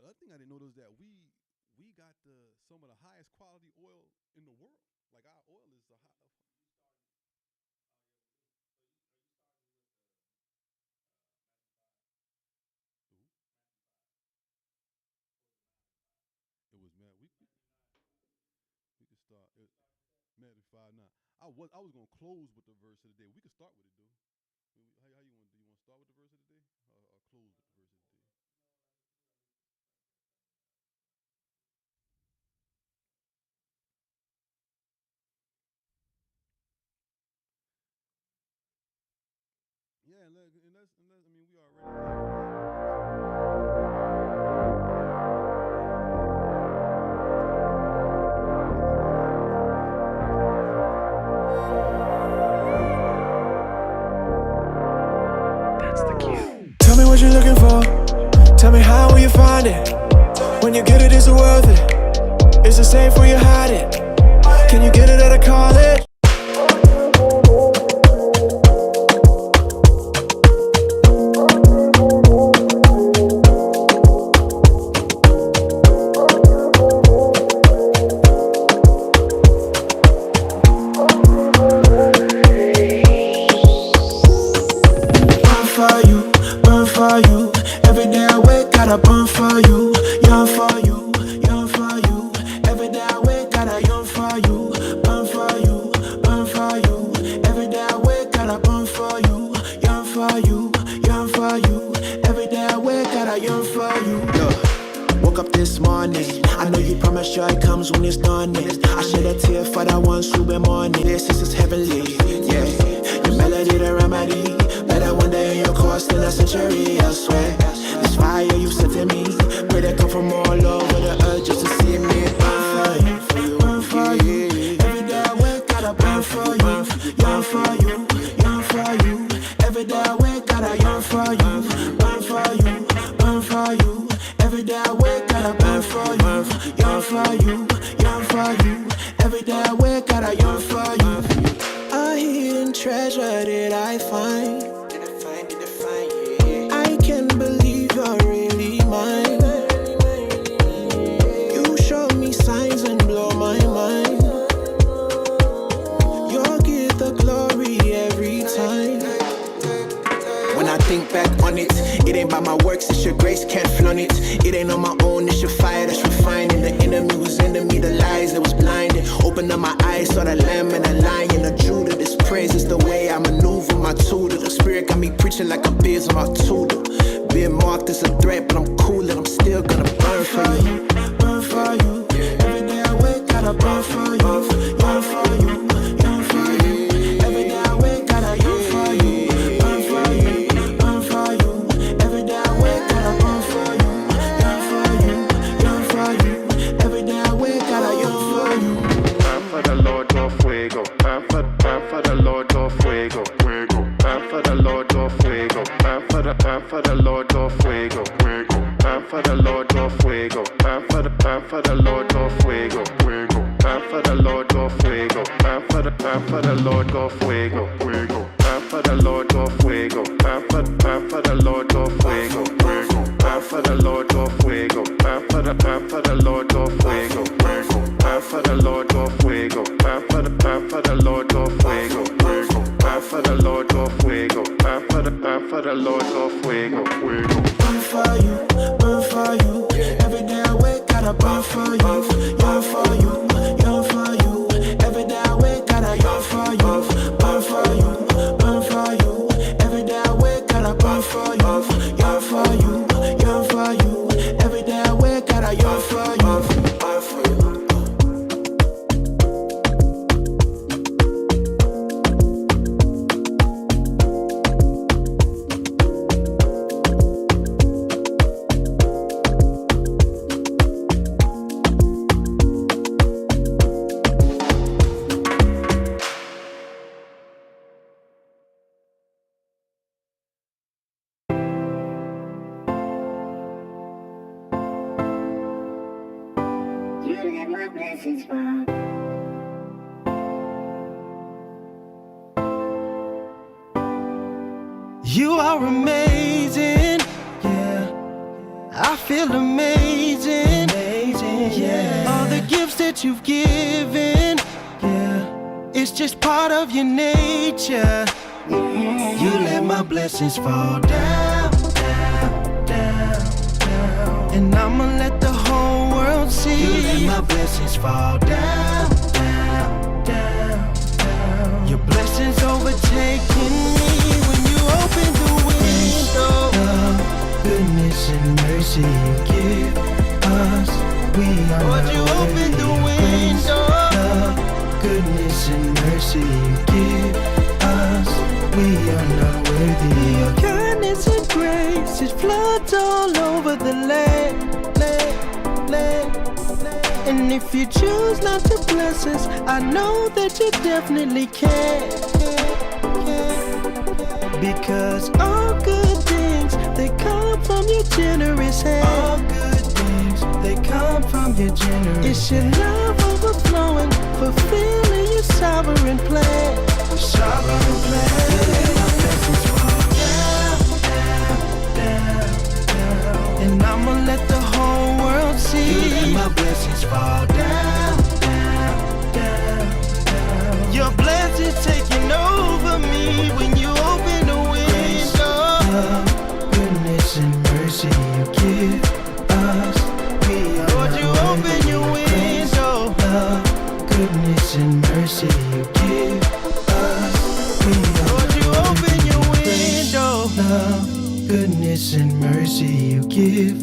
other thing I didn't know was that we got some of the highest quality oil in the world. Like our oil is the high. Ooh, it was mad. We could start. Matthew 5:9. I was gonna close with the verse of the day. We could start with it though. How you want to do? You want to start with the verse of the day, or close with the verse of the day? Yeah, and that's I mean we already. Tell me what you're looking for. Tell me how will you find it. When you get it, is it worth it? Is it safe where you hide it? Can you get it at a college? Burn for you. Every day I wake, gotta burn for you. Yearn for you, yearn for you. Every day I wake, gotta yearn for you. Burn for you, burn for you. Every day I wake, gotta burn for you. Yearn for you, yearn for you. Every day I wake, gotta yearn for you. Yeah. Woke up this morning. I know you promised joy comes when it's dawning. I shed a tear for that one super morning. This is heavenly, yeah. Your melody, the remedy. Better one day in your course than a century elsewhere. This fire you set to me, pray they come from all over the earth just to see me burn for you, burn for you. Every day I wake, gotta burn for you, yearn for you, yearn for you. Every day I wake, gotta yearn for you, burn for you, burn for you. Every day I wake, gotta burn for you, yearn for you, yearn for you. Every day I wake, gotta yearn for you. A hidden treasure did I find? I can't believe you're really mine. You show me signs and blow my mind. You'll get the glory every time. When I think back on it, it ain't by my works, it's your grace, can't flaunt it. It ain't on my own, it's your fire that's refining. The enemy was enemy, the lies that was blinded. Open up my eyes, saw the lamb and the lion, the Judah. This praise is the way I maneuver my tutor. The spirit got me preaching like a biz on my tutor. Being marked as a threat, but I'm cool and I'm still gonna burn for you. Burn for you. Every day I wake, gotta burn for you. Yearn for you, yearn for you. Every day I wake, gotta yearn for you. Burn for you, burn for you. Every day I wake, gotta burn for you. Yearn for you, yearn for you. Every day I wake, gotta yearn for you. Burn for the Lord, go fuego. Burn for the Lord, go fuego. Burn for the Lord, go fuego. Burn for the Lord, go fuego. Burn for the Lord, go fuego. Burn for the Lord, go fuego. Burn for the Lord, go fuego. Burn for the Lord, go fuego. Burn for the Lord, go fuego. Burn for the Lord, go fuego. Burn for the Lord, go fuego. Burn for the Lord, go fuego. Burn for the Lord, go fuego. Burn for the Lord, go fuego. Burn for the Lord, go fuego. Burn for the Lord, go fuego. Burn for you, burn for you. Every day I wake, gotta burn for you. Yearn for you, yearn for you. Every day I wake, gotta yearn for you. Burn for you, burn for you. Every day I wake, gotta burn for you. Yearn for you, yearn for you. Every day I wake, gotta yearn for you. Burn for you. You are amazing, yeah. I feel amazing. that you've given, yeah, it's just part of your nature. You let my blessings fall down, down, down, down. And I'ma let the whole world see. You let my blessings fall down, down, down, down. Your blessings overtaking me when you open the window. Love, goodness and mercy you give us. We are Lord, you open the window. Love, goodness and mercy you give us. We are not worthy. Your kindness and grace, it floods all over the land, land, land, land. And if you choose not to bless us, I know that you definitely can. Because all good things, they come from your generous hand. All good things, they come from your generous hand. It's your love overflowing, fulfilling your sovereign plan. Sovereign plan. Down, down, down, down. And I'ma let the whole world see. You let my blessings fall down, down, down, down. Your blessings taking over me when you open the window. Love, goodness and mercy you give us. We are Lord, you open your window. Love, goodness and mercy you give us. We are Lord, you open your window. Love, goodness and mercy you give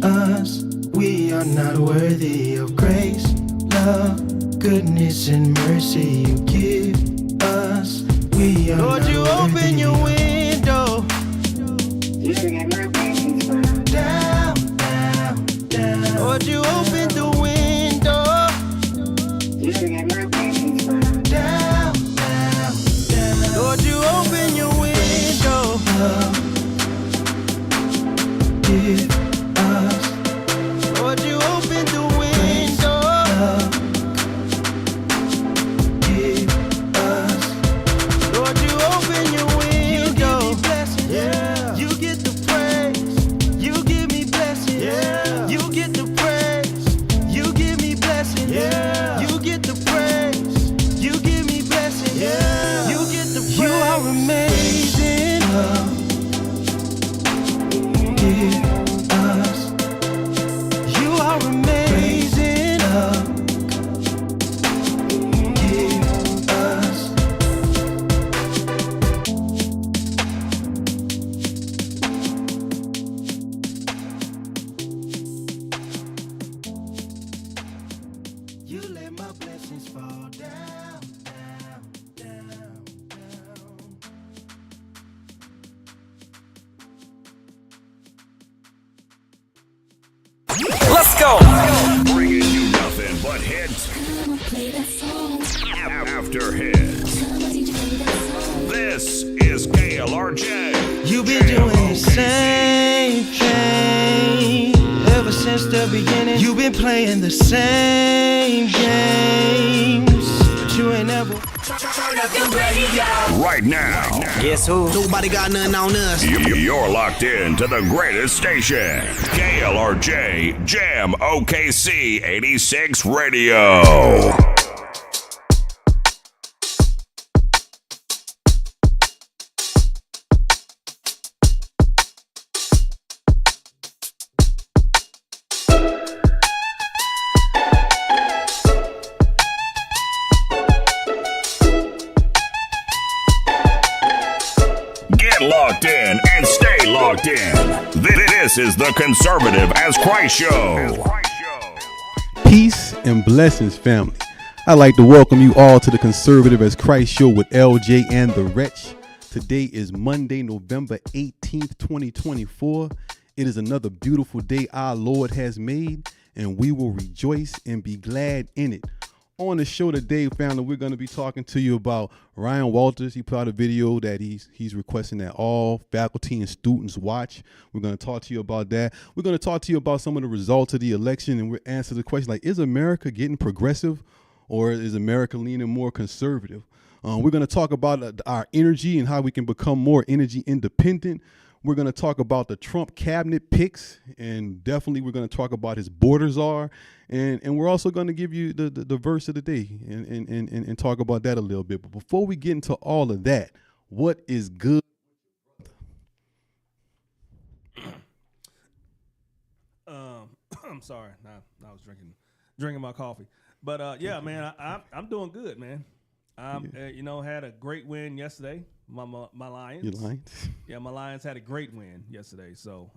us. We are not worthy of grace. Love, goodness and mercy you give us. We are Lord, you open your window. You let my blessings fall down, down, down. Lord, you open the window. You let my blessings fall down, down, down. Lord, you open your window. Love, give us. Lord, you open the window. Love, give us. Lord, you open your window. You give me blessings. Yeah. You get the praise. You give me blessings. Yeah. You get the praise. You give me blessings. Yeah. You get the praise. You give me blessings. Yeah. You get the praise. You are amazing. Love, give us. You are amazing. Love, give us. You let my blessings fall down, down, down, down. Let's go. Bringing you nothing but hits after hits. This is KLRJ. You've been doing the same thing ever since the beginning. You've been playing the same games, but you ain't ever. Right now, Guess who? Nobody got nothing on us. you're locked in to the greatest station, KLRJ Jam OKC 86 Radio. Get locked in and stay locked in. This is the Conservative as Christ Show. Peace and blessings, family. I'd like to welcome you all to the Conservative as Christ Show with LJ and the Wretch. Today is Monday, November 18th, 2024. It is another beautiful day our Lord has made, and we will rejoice and be glad in it. On the show today, family, we're going to be talking to you about Ryan Walters. He put out a video that he's requesting that all faculty and students watch. We're going to talk to you about that. We're going to talk to you about some of the results of the election, and we'll answer the question, like, is America getting progressive or is America leaning more conservative? We're going to talk about our energy and how we can become more energy independent. We're going to talk about the Trump cabinet picks, and definitely we're going to talk about his border czar, and we're also going to give you the verse of the day and talk about that a little bit. But before we get into all of that, what is good? I'm sorry. I was drinking my coffee. But yeah, man, I'm doing good, man. Had a great win yesterday. My Lions. Your Lions? Yeah, my Lions had a great win yesterday. So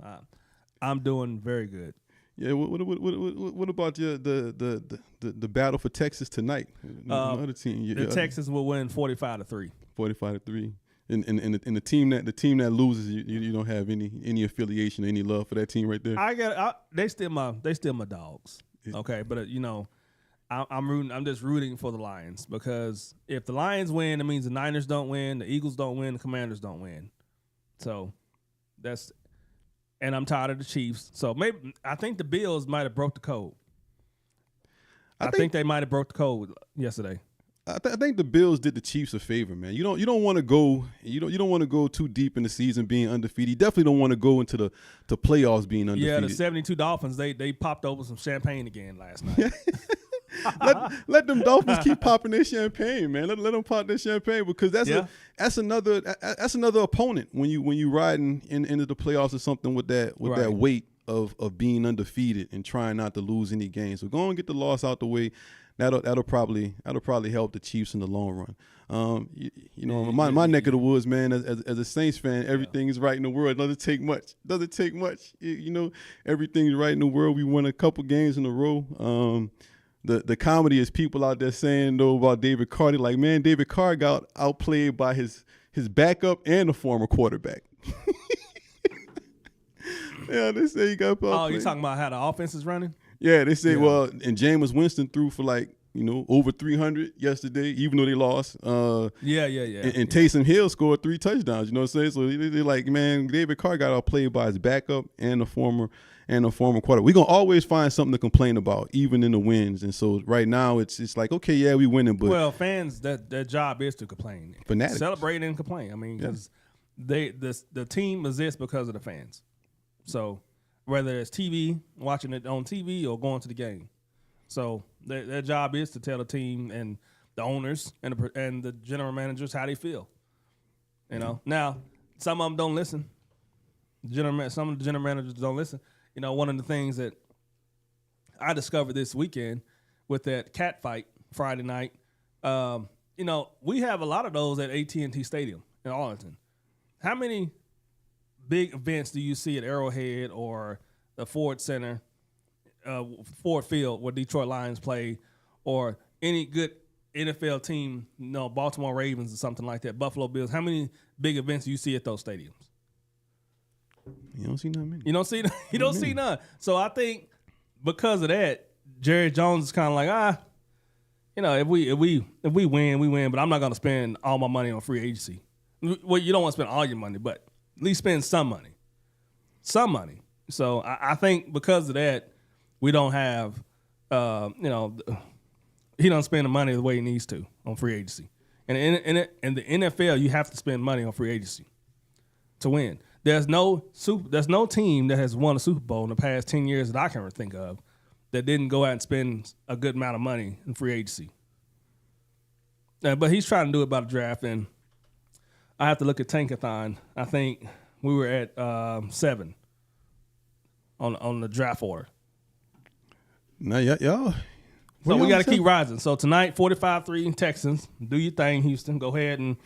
I'm doing very good. Yeah. What about the battle for Texas tonight? Another team. The Texans will win 45-3. 45-3. And the team that loses, you don't have any affiliation, any love for that team right there. They still my dogs. Okay, but I'm just rooting for the Lions, because if the Lions win, it means the Niners don't win, the Eagles don't win, the Commanders don't win. So and I'm tired of the Chiefs. So maybe I think the Bills might have broke the code. I think they might have broke the code yesterday. I think the Bills did the Chiefs a favor, man. You don't want to go too deep in the season being undefeated. You definitely don't want to go into the playoffs being undefeated. Yeah, the 72 Dolphins, they popped over some champagne again last night. let them Dolphins keep popping their champagne, man. Let them pop their champagne, because that's another opponent when you riding into the playoffs or something with that weight of being undefeated and trying not to lose any games. So go and get the loss out the way. That'll probably help the Chiefs in the long run. My neck of the woods, man. As a Saints fan, everything is right in the world. It doesn't take much. Everything's right in the world. We won a couple games in a row. The comedy is people out there saying though about David Carr. They're like, man, David Carr got outplayed by his backup and a former quarterback. Yeah, they say he got outplayed. Oh, you're talking about how the offense is running? Yeah, they say, and Jameis Winston threw for over 300 yesterday, even though they lost. And Taysom Hill scored 3 touchdowns. You know what I'm saying? So they're like, man, David Carr got outplayed by his backup and a former quarterback. We're gonna always find something to complain about, even in the wins. And so right now it's like, okay, yeah, we winning, but fans, their job is to complain, fanatics, celebrate and complain. I mean, because the team exists because of the fans. So whether it's TV, watching it on TV, or going to the game. So their job is to tell the team and the owners and the general managers how they feel. Now some of them don't listen. Some of the general managers don't listen. One of the things that I discovered this weekend with that cat fight Friday night, we have a lot of those at AT&T Stadium in Arlington. How many big events do you see at Arrowhead or the Ford Center, Ford Field, where Detroit Lions play, or any good NFL team, Baltimore Ravens or something like that, Buffalo Bills? How many big events do you see at those stadiums? You don't see none many. You don't see none. So I think because of that, Jerry Jones is kind of like, if we win, we win, but I'm not going to spend all my money on free agency. Well, you don't want to spend all your money, but at least spend some money. So I think because of that, we don't have, he don't spend the money the way he needs to on free agency. And in the NFL, you have to spend money on free agency to win. There's no team that has won a Super Bowl in the past 10 years that I can think of that didn't go out and spend a good amount of money in free agency. But he's trying to do it by the draft, and I have to look at Tankathon. I think we were at 7 on the draft order. Now, y'all. So we got to keep rising. So tonight, 45-3 Texans. Do your thing, Houston. Go ahead and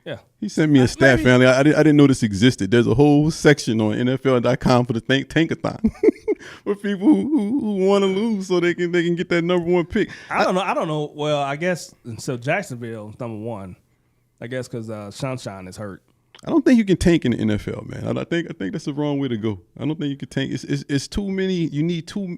yeah. He sent me a stat, family. I didn't know this existed. There's a whole section on NFL.com for the Tankathon for people who want to lose so they can get that number 1 pick. I don't know. Well, I guess so. Jacksonville number 1. I guess because Sunshine is hurt. I don't think you can tank in the NFL, man. I think that's the wrong way to go. I don't think you can tank. It's too many. You need too.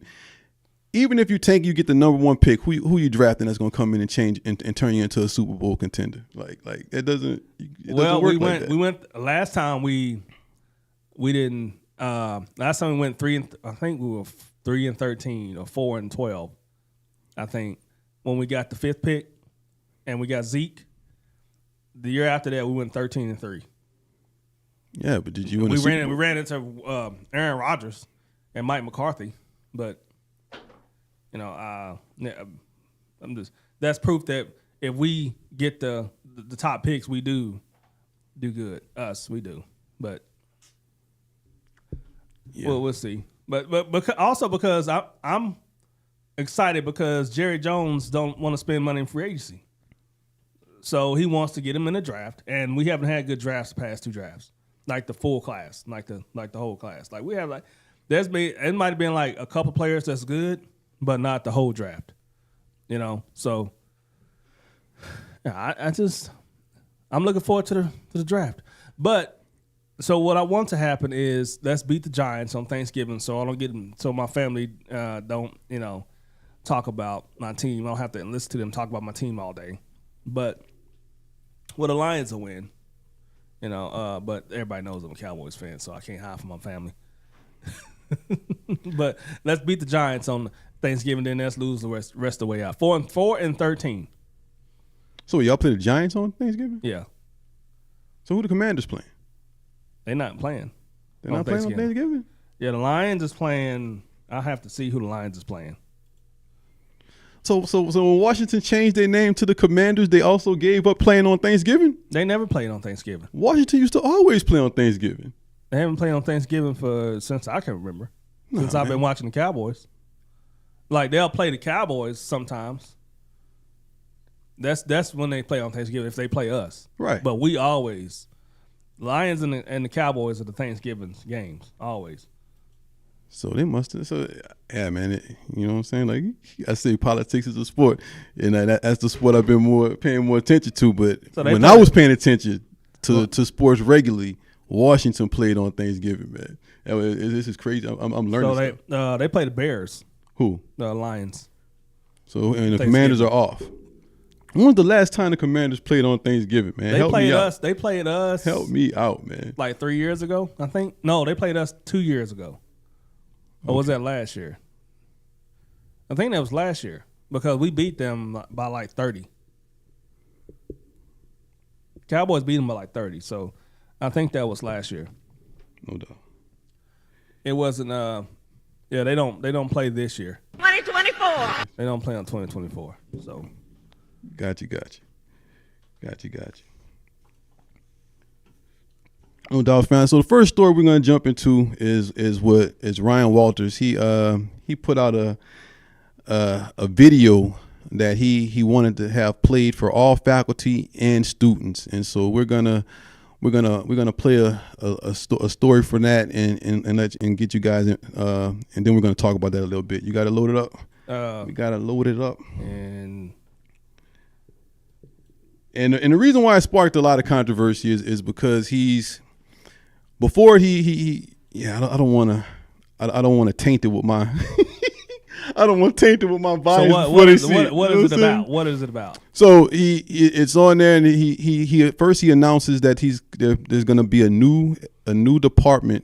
Even if you tank, you get the number 1 pick. Who you drafting that's going to come in and change and turn you into a Super Bowl contender? Like it doesn't. Well, doesn't work we went last time. We didn't. Last time we went 3 and I think we were 3-13 or 4-12. I think when we got the 5th pick and we got Zeke. the year after that, we went 13-3. Yeah, but did you win? We ran into Aaron Rodgers and Mike McCarthy, but that's proof that if we get the top picks, we do good. We do, but we'll see. But because I'm excited because Jerry Jones don't want to spend money in free agency, so he wants to get him in the draft, and we haven't had good drafts the past 2 drafts. Like the full class, like the whole class. Like we have it might have been like a couple players that's good, but not the whole draft. So yeah, I'm looking forward to the draft. But so what I want to happen is let's beat the Giants on Thanksgiving, so my family don't talk about my team. I don't have to listen to them talk about my team all day. But the Lions will win. But everybody knows I'm a Cowboys fan, so I can't hide from my family. But let's beat the Giants on Thanksgiving, then let's lose the rest of the way out. 4-13. So y'all play the Giants on Thanksgiving? Yeah. So who the Commanders playing? They're not playing. They're not playing on Thanksgiving? Yeah, the Lions is playing. I have to see who the Lions is playing. So when Washington changed their name to the Commanders, they also gave up playing on Thanksgiving? They never played on Thanksgiving. Washington used to always play on Thanksgiving. They haven't played on Thanksgiving since I can remember. Since I've been watching the Cowboys. Like they'll play the Cowboys sometimes. That's when they play on Thanksgiving if they play us. Right. But we always Lions and the Cowboys are the Thanksgiving games always. So they must have. So yeah, man. You know what I'm saying? Like I say, politics is a sport, and that's the sport I've been paying more attention to. But when I was paying attention to sports regularly, Washington played on Thanksgiving, man. This is crazy. I'm learning. So they play the Bears. Who? The Lions. So and the Commanders are off. When was the last time the Commanders played on Thanksgiving, man? They played us. They played us. Help me out, man. Like 3 years ago, I think. No, they played us 2 years ago. Or was that last year? I think that was last year because we beat them by like 30. Cowboys beat them by like 30, so I think that was last year. No doubt. It wasn't. Yeah, they don't play this year. 2024. They don't play on 2024. So. Got you. No doubt, fam. So the first story we're gonna jump into is Ryan Walters. He put out a video that he wanted to have played for all faculty and students, and so we're gonna play a story for that and get you guys in, and then we're gonna talk about that a little bit. You got to load it up. We gotta load it up. And the reason why it sparked a lot of controversy is because before he I don't want to taint it with my I don't want to taint it with my bias. So what is it about? What is it about? So it's on there, and he at first he announces that there's going to be a new department,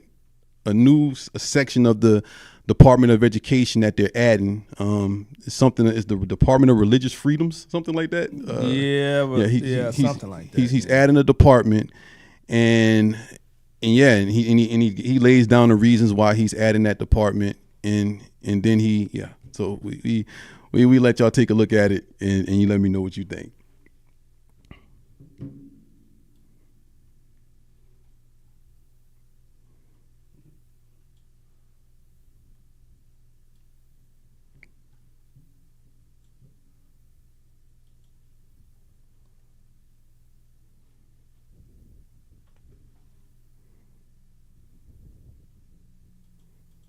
a section of the Department of Education that they're adding. Something is the Department of Religious Freedoms, something like that. Something like that. He's adding a department, and he lays down the reasons why he's adding that department, and then So we let y'all take a look at it, and you let me know what you think.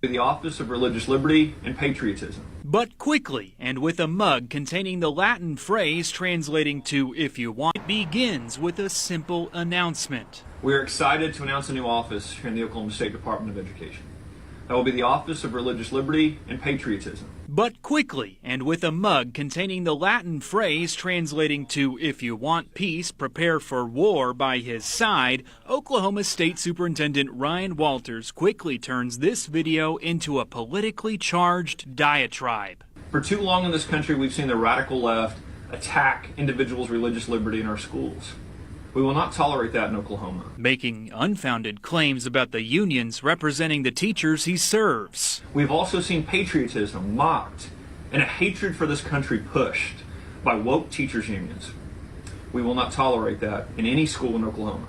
The Office of Religious Liberty and Patriotism. But quickly, and with a mug containing the Latin phrase translating to "if you want," it begins with a simple announcement. We're excited to announce a new office here in the Oklahoma State Department of Education. That will be the Office of Religious Liberty and Patriotism. But quickly, and with a mug containing the Latin phrase translating to "if you want peace, prepare for war" by his side, Oklahoma State Superintendent Ryan Walters quickly turns this video into a politically charged diatribe. For too long in this country, we've seen the radical left attack individuals' religious liberty in our schools. We will not tolerate that in Oklahoma. Making unfounded claims about the unions representing the teachers he serves. We've also seen patriotism mocked and a hatred for this country pushed by woke teachers unions. We will not tolerate that in any school in Oklahoma.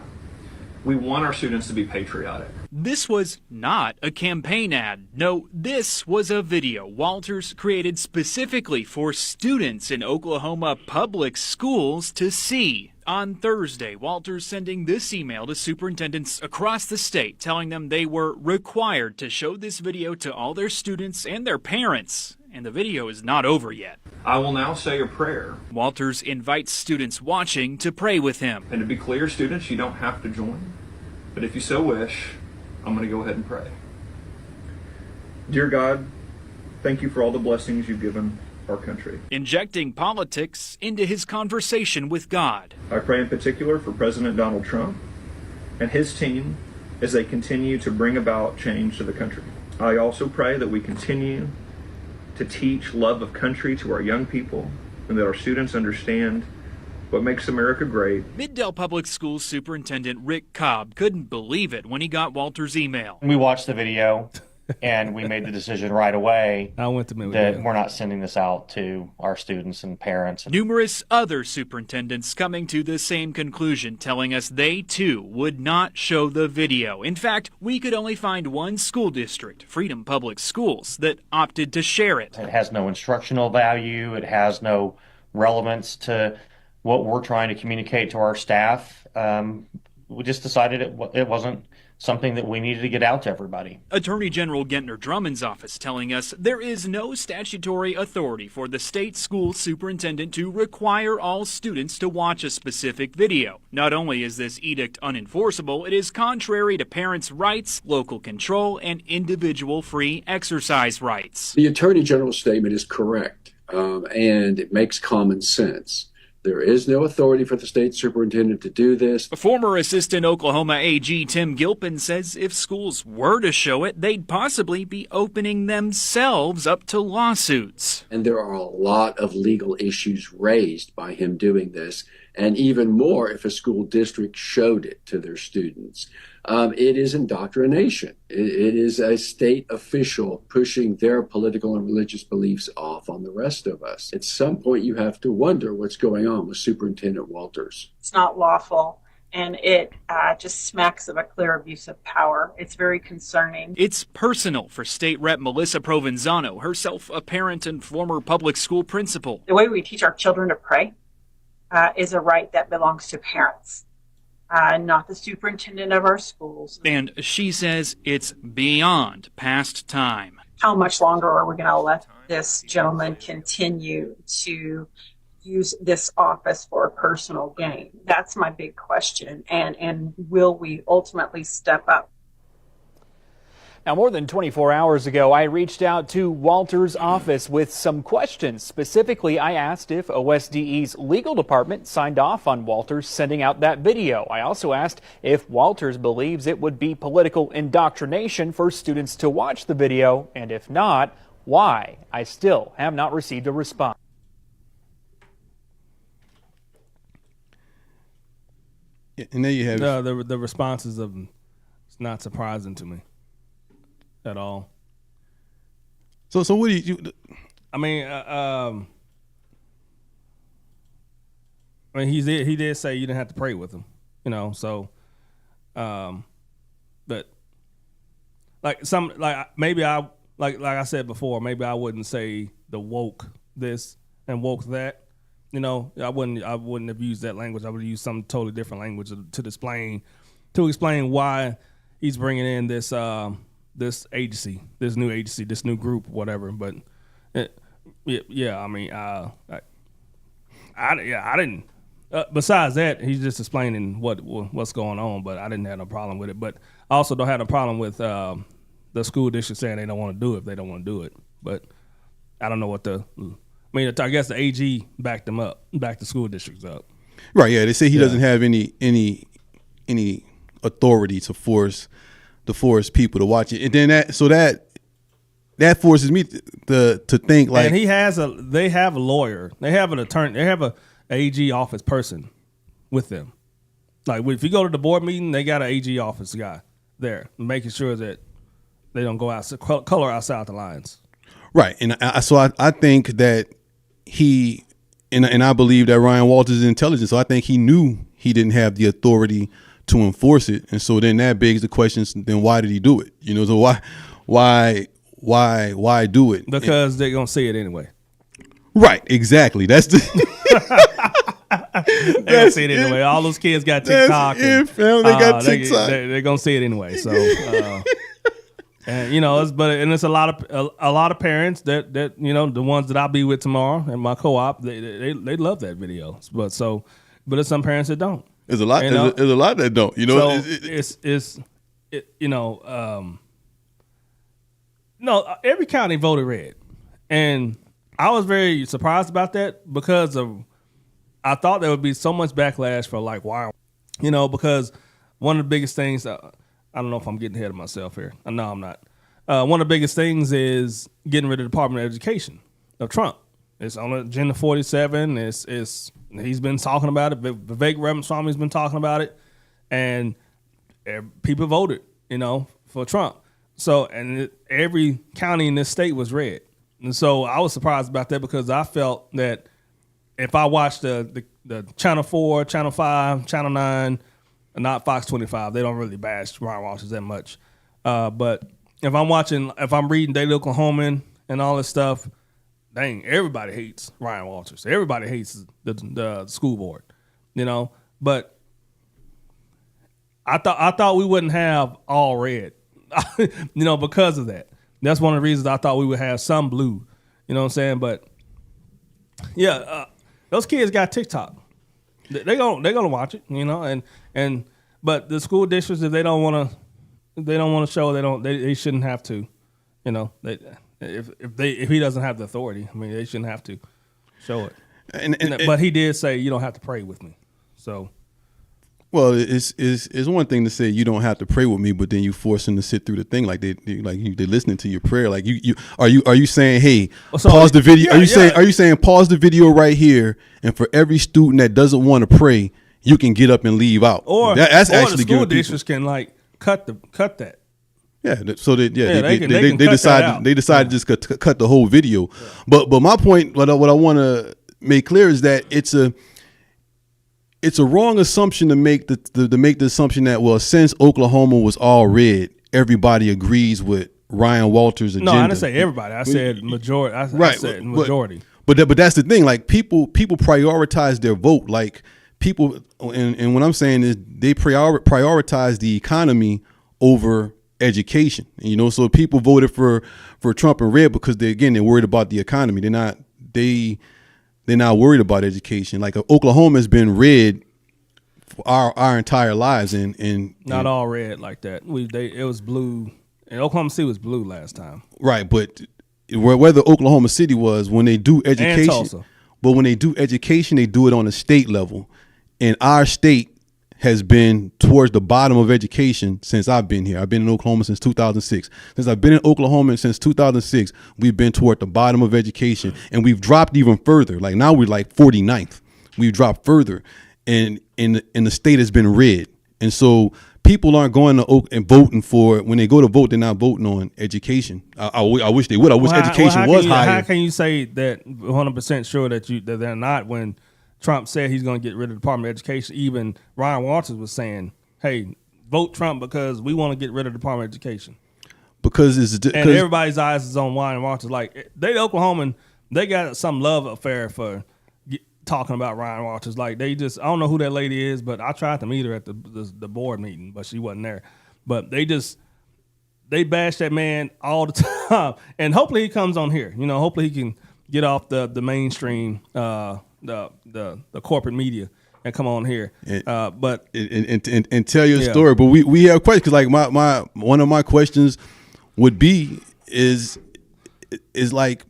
We want our students to be patriotic. This was not a campaign ad. No, this was a video Walters created specifically for students in Oklahoma public schools to see. On Thursday, Walters sending this email to superintendents across the state telling them they were required to show this video to all their students and their parents. And the video is not over yet. I will now say a prayer. Walters invites students watching to pray with him. And to be clear, students, you don't have to join. But if you so wish, I'm going to go ahead and pray. Dear God, thank you for all the blessings you've given our country. Injecting politics into his conversation with God. I pray in particular for President Donald Trump and his team as they continue to bring about change to the country. I also pray that we continue to teach love of country to our young people and that our students understand what makes America great. Middale Public Schools Superintendent Rick Cobb couldn't believe it when he got Walters' email. We watched the video and we made the decision right away that we're not sending this out to our students and parents. Numerous other superintendents coming to the same conclusion, telling us they too would not show the video. In fact, we could only find one school district, Freedom Public Schools, that opted to share it. It has no instructional value. It has no relevance to what we're trying to communicate to our staff. We just decided it wasn't something that we needed to get out to everybody. Attorney General Gentner Drummond's office telling us there is no statutory authority for the state school superintendent to require all students to watch a specific video. Not only is this edict unenforceable, it is contrary to parents' rights, local control, and individual free exercise rights. The Attorney General's statement is correct, and it makes common sense. There is no authority for the state superintendent to do this. Former Assistant Oklahoma AG Tim Gilpin says if schools were to show it, they'd possibly be opening themselves up to lawsuits. And there are a lot of legal issues raised by him doing this, and even more if a school district showed it to their students. It is indoctrination. It is a state official pushing their political and religious beliefs off on the rest of us. At some point, you have to wonder what's going on with Superintendent Walters. It's not lawful, and it just smacks of a clear abuse of power. It's very concerning. It's personal for State Rep Melissa Provenzano, herself a parent and former public school principal. The way we teach our children to pray is a right that belongs to parents. Not the superintendent of our schools. And she says it's beyond past time. How much longer are we going to let this gentleman continue to use this office for personal gain? That's my big question. And will we ultimately step up? Now, more than 24 hours ago, I reached out to Walters' office with some questions. Specifically, I asked if OSDE's legal department signed off on Walters sending out that video. I also asked if Walters believes it would be political indoctrination for students to watch the video, and if not, why. I still have not received a response. And there you have it. The responses of it's not surprising to me at all. So what do you? I mean, he did say you didn't have to pray with him, you know. So, but maybe I like I said before, maybe I wouldn't say the woke this and woke that. You know, I wouldn't have used that language. I would have used some totally different language to explain why he's bringing in this agency, this new agency, this new group, whatever. But yeah, I mean, I didn't. Besides that, he's just explaining what's going on. But I didn't have no problem with it. But I also don't have a problem with the school district saying they don't want to do it if they don't want to do it. But I don't know what I guess the AG backed them up, backed the school districts up. Right? Yeah, they say he doesn't have any authority to force people to watch it, and then that forces me to think like. And they have a lawyer, they have an attorney, they have a AG office person with them. Like if you go to the board meeting, they got an AG office guy there making sure that they don't go out color outside the lines. Right, and I think that he and I believe that Ryan Walters is intelligent. So I think he knew he didn't have the authority to enforce it, and so then that begs the question: then why did he do it? You know, so why do it? Because they're gonna see it anyway. Right, exactly. That's the. They're gonna see it anyway. All those kids got TikTok. They got TikTok. They're gonna see it anyway. So, and you know, it's a lot of parents that you know, the ones that I'll be with tomorrow in my co-op. They love that video. But there's some parents that don't. There's a lot. There's a lot that don't. You know, so no, every county voted red, and I was very surprised about that because I thought there would be so much backlash for like why, you know, because one of the biggest things I don't know if I'm getting ahead of myself here. No, I'm not. One of the biggest things is getting rid of the Department of Education of Trump. It's on Agenda 47. He's been talking about it. Vivek Ramaswamy's been talking about it, and people voted, you know, for Trump. So, and every county in this state was red. And so I was surprised about that because I felt that if I watched the Channel 4, Channel 5, Channel 9, not Fox 25, they don't really bash Ryan Walters that much. But if I'm reading Daily Oklahoman and all this stuff, dang, everybody hates Ryan Walters. Everybody hates the school board, you know. But I thought we wouldn't have all red, you know, because of that. That's one of the reasons I thought we would have some blue, you know what I'm saying? But yeah, those kids got TikTok. They're gonna watch it, you know, but the school districts, if they don't want to show, they shouldn't have to, you know. If he doesn't have the authority, I mean, they shouldn't have to show it. But he did say you don't have to pray with me, so. Well, it's one thing to say you don't have to pray with me, but then you force them to sit through the thing like they're listening to your prayer. Like are you saying, hey, pause the video? Yeah, are you saying pause the video right here, and for every student that doesn't want to pray, you can get up and leave out? Or that's actually the school districts can like cut that. Yeah, so they decided to just cut the whole video. Yeah. But my point, what I want to make clear is that it's a wrong assumption to make the assumption that, well, since Oklahoma was all red, everybody agrees with Ryan Walters' agenda. No, I didn't say everybody. I said majority. I said majority. But that's the thing. Like people prioritize their vote. Like people, and what I'm saying is they prioritize the economy over education. You know, so people voted for Trump and red because they're worried about the economy. They're not worried about education. Like Oklahoma has been red for our entire lives, and not all red like that. It was blue, and Oklahoma City was blue last time. Right, but whether Oklahoma City was, when they do education, and Tulsa. But when they do education, they do it on a state level, and our state has been towards the bottom of education since I've been here. I've been in Oklahoma since 2006. Since I've been in Oklahoma since 2006, we've been toward the bottom of education, and we've dropped even further. Like now we're like 49th. We've dropped further, and the state has been red. And so people aren't going to and voting for, when they go to vote, they're not voting on education. I wish they would. I wish education was higher. How can you say that 100% sure that they're not when Trump said he's going to get rid of the Department of Education? Even Ryan Walters was saying, hey, vote Trump because we want to get rid of the Department of Education. Because everybody's eyes is on Ryan Walters. Like, they Oklahoman, they got some love affair for talking about Ryan Walters. Like, I don't know who that lady is, but I tried to meet her at the board meeting, but she wasn't there. But they bash that man all the time. And hopefully he comes on here. You know, hopefully he can get off the mainstream the corporate media and come on here, but tell your story. But we have questions. Like my one of my questions would be is like,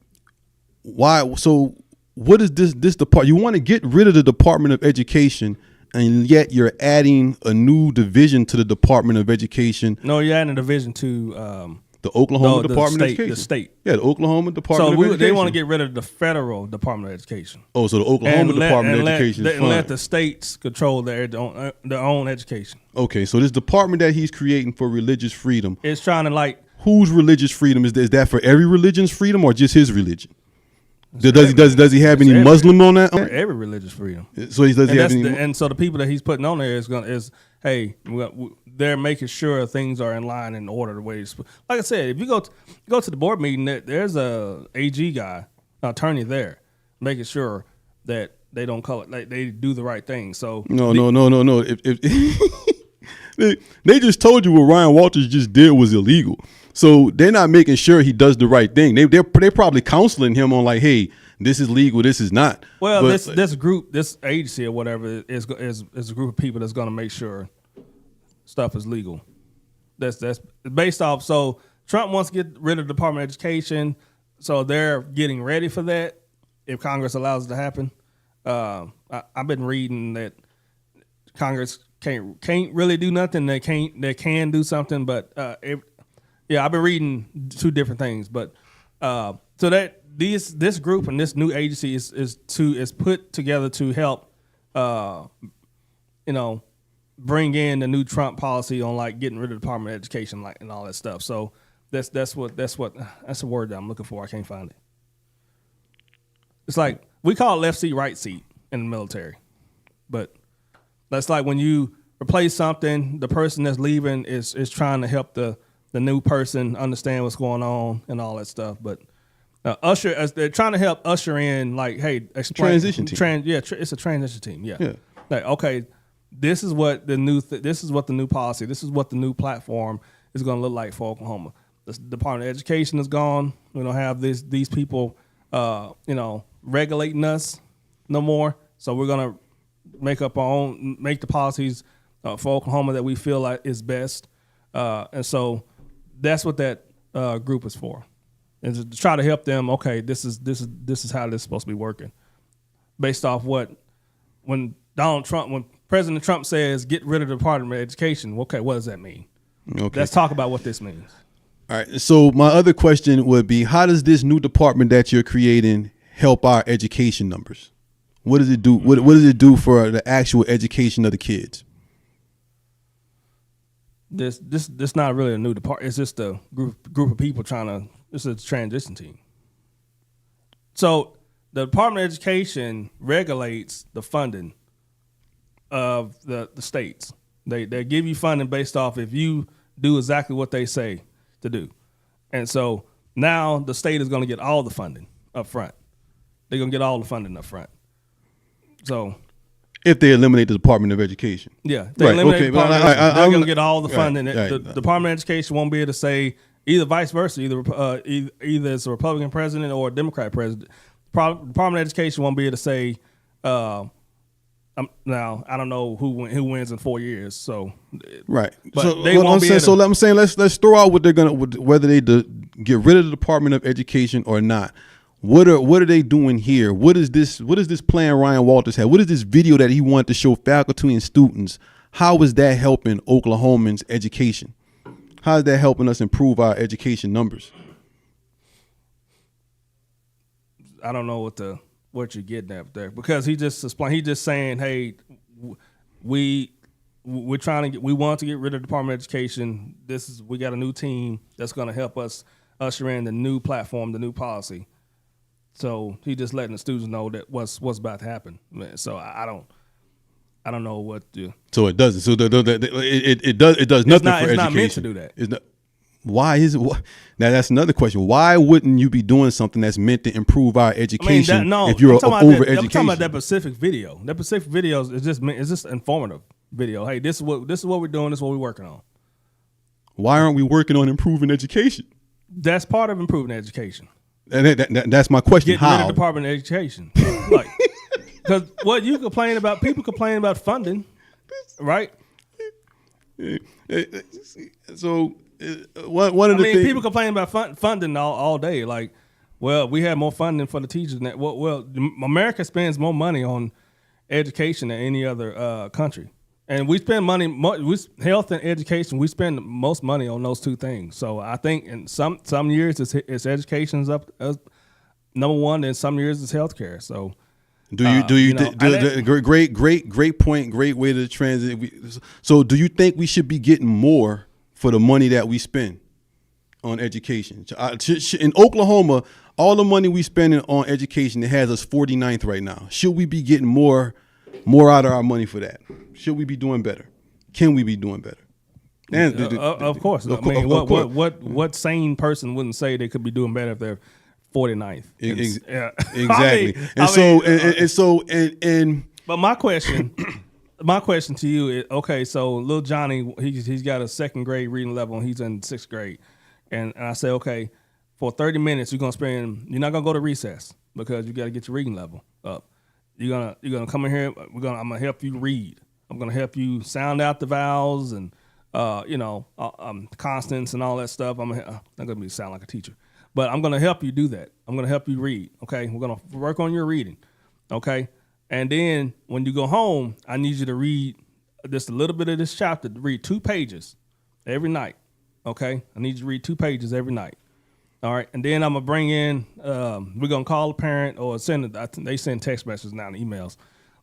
why? So what is this department? You want to get rid of the Department of Education, and yet you're adding a new division to the Department of Education. No, you're adding a division to The Oklahoma Department of state, Education. The state. Yeah, the Oklahoma Department of Education. They want to get rid of the federal Department of Education. Oh, so the Oklahoma Department of Education is fine. And let the states control their own education. Okay, so this department that he's creating for religious freedom. It's trying to like. Whose religious freedom is that for every religion's freedom or just his religion? Does he have any Muslim on that? Every religious freedom. So he doesn't have any. And so the people that he's putting on there is hey, they're making sure things are in line and order the way. Like I said, if you go to the board meeting, there's a AG guy, attorney there, making sure that they don't call it like they do the right thing. So no. If they just told you what Ryan Walters just did was illegal. So they're not making sure he does the right thing. They're probably counseling him on like, hey, this is legal, this is not. Well, this group, this agency or whatever is a group of people that's going to make sure stuff is legal. That's based off. So Trump wants to get rid of the Department of Education, so they're getting ready for that if Congress allows it to happen. I've been reading that Congress can't really do nothing. They can do something, but I've been reading two different things. But so that this group and this new agency is put together to help, bring in the new Trump policy on like getting rid of the Department of Education, like and all that stuff. So that's a word that I'm looking for. I can't find it. It's like we call it left seat, right seat in the military, but that's like when you replace something, the person that's leaving is trying to help the new person understand what's going on and all that stuff. But they're trying to help usher in, like, hey, explain. Transition team. It's a transition team. Yeah. Like, okay, this is what the new policy, this is what the new platform is going to look like for Oklahoma. The Department of Education is gone. We don't have these people, regulating us no more. So we're going to make the policies for Oklahoma that we feel like is best. And so that's what that group is for, is to try to help them. Okay, this is how this is supposed to be working, based off when President Trump says get rid of the Department of Education. Okay, what does that mean? Okay, let's talk about what this means. All right. So my other question would be, how does this new department that you're creating help our education numbers? What does it do? What does it do for the actual education of the kids? This not really a new department. It's just a group of people this is a transition team. So the Department of Education regulates the funding of the states. They give you funding based off if you do exactly what they say to do. And so now the state is going to get all the funding up front. They're going to get all the funding up front. So if they eliminate the Department of Education. Yeah. They're going to get all the funding. The Department of Education won't be able to say either vice versa, either it's a Republican president or a Democrat president. Department of Education won't be able to say, now I don't know who wins in 4 years. So right. But so they won't be able to, so I'm saying let's throw out what they're whether they get rid of the Department of Education or not. What are they doing here? What is this plan Ryan Walters had? What is this video that he wanted to show faculty and students? How is that helping Oklahomans' education? How is that helping us improve our education numbers? I don't know what you're getting at there, because he just explained. He just saying, hey, we want to get rid of the Department of Education. We got a new team that's going to help us usher in the new platform, the new policy. So he just letting the students know that what's about to happen. So I don't know what to. So it doesn't. So it does nothing for education. It's not meant to do that. It's not. Why is it? Now that's another question. Why wouldn't you be doing something that's meant to improve our education? If you're over-educated, I'm talking about that Pacific video. That Pacific video is just informative video. Hey, this is what we're doing. This is what we're working on. Why aren't we working on improving education? That's part of improving education. And that's my question. Getting rid of the Department of Education, because what you complain about, people complain about funding, right? So one of the things people complain about funding all day. Like, well, we have more funding for the teachers than that. Well, America spends more money on education than any other country. And we spend money, health and education. We spend most money on those two things. So I think in some years it's education's up number one, and some years it's healthcare. So great point, great way to transit. So do you think we should be getting more for the money that we spend on education? In Oklahoma, all the money we spend on education, it has us 49th right now. Should we be getting more out of our money for that? Should we be doing better? Can we be doing better? And of course. What sane person wouldn't say they could be doing better if they're 49th? Exactly. But my question to you is, okay, so little Johnny, he's got a second grade reading level and he's in 6th grade. And I say, okay, for 30 minutes you're not gonna go to recess because you gotta get your reading level up. You're gonna come in here. I'm gonna help you read. I'm gonna help you sound out the vowels and consonants and all that stuff. I'm not gonna sound like a teacher, but I'm gonna help you do that. I'm gonna help you read. Okay, we're gonna work on your reading. Okay, and then when you go home, I need you to read just a little bit of this chapter. Read 2 pages every night. Okay, I need you to read 2 pages every night. All right, and then I'm gonna bring in. We're gonna call a parent or send. They send text messages now and emails,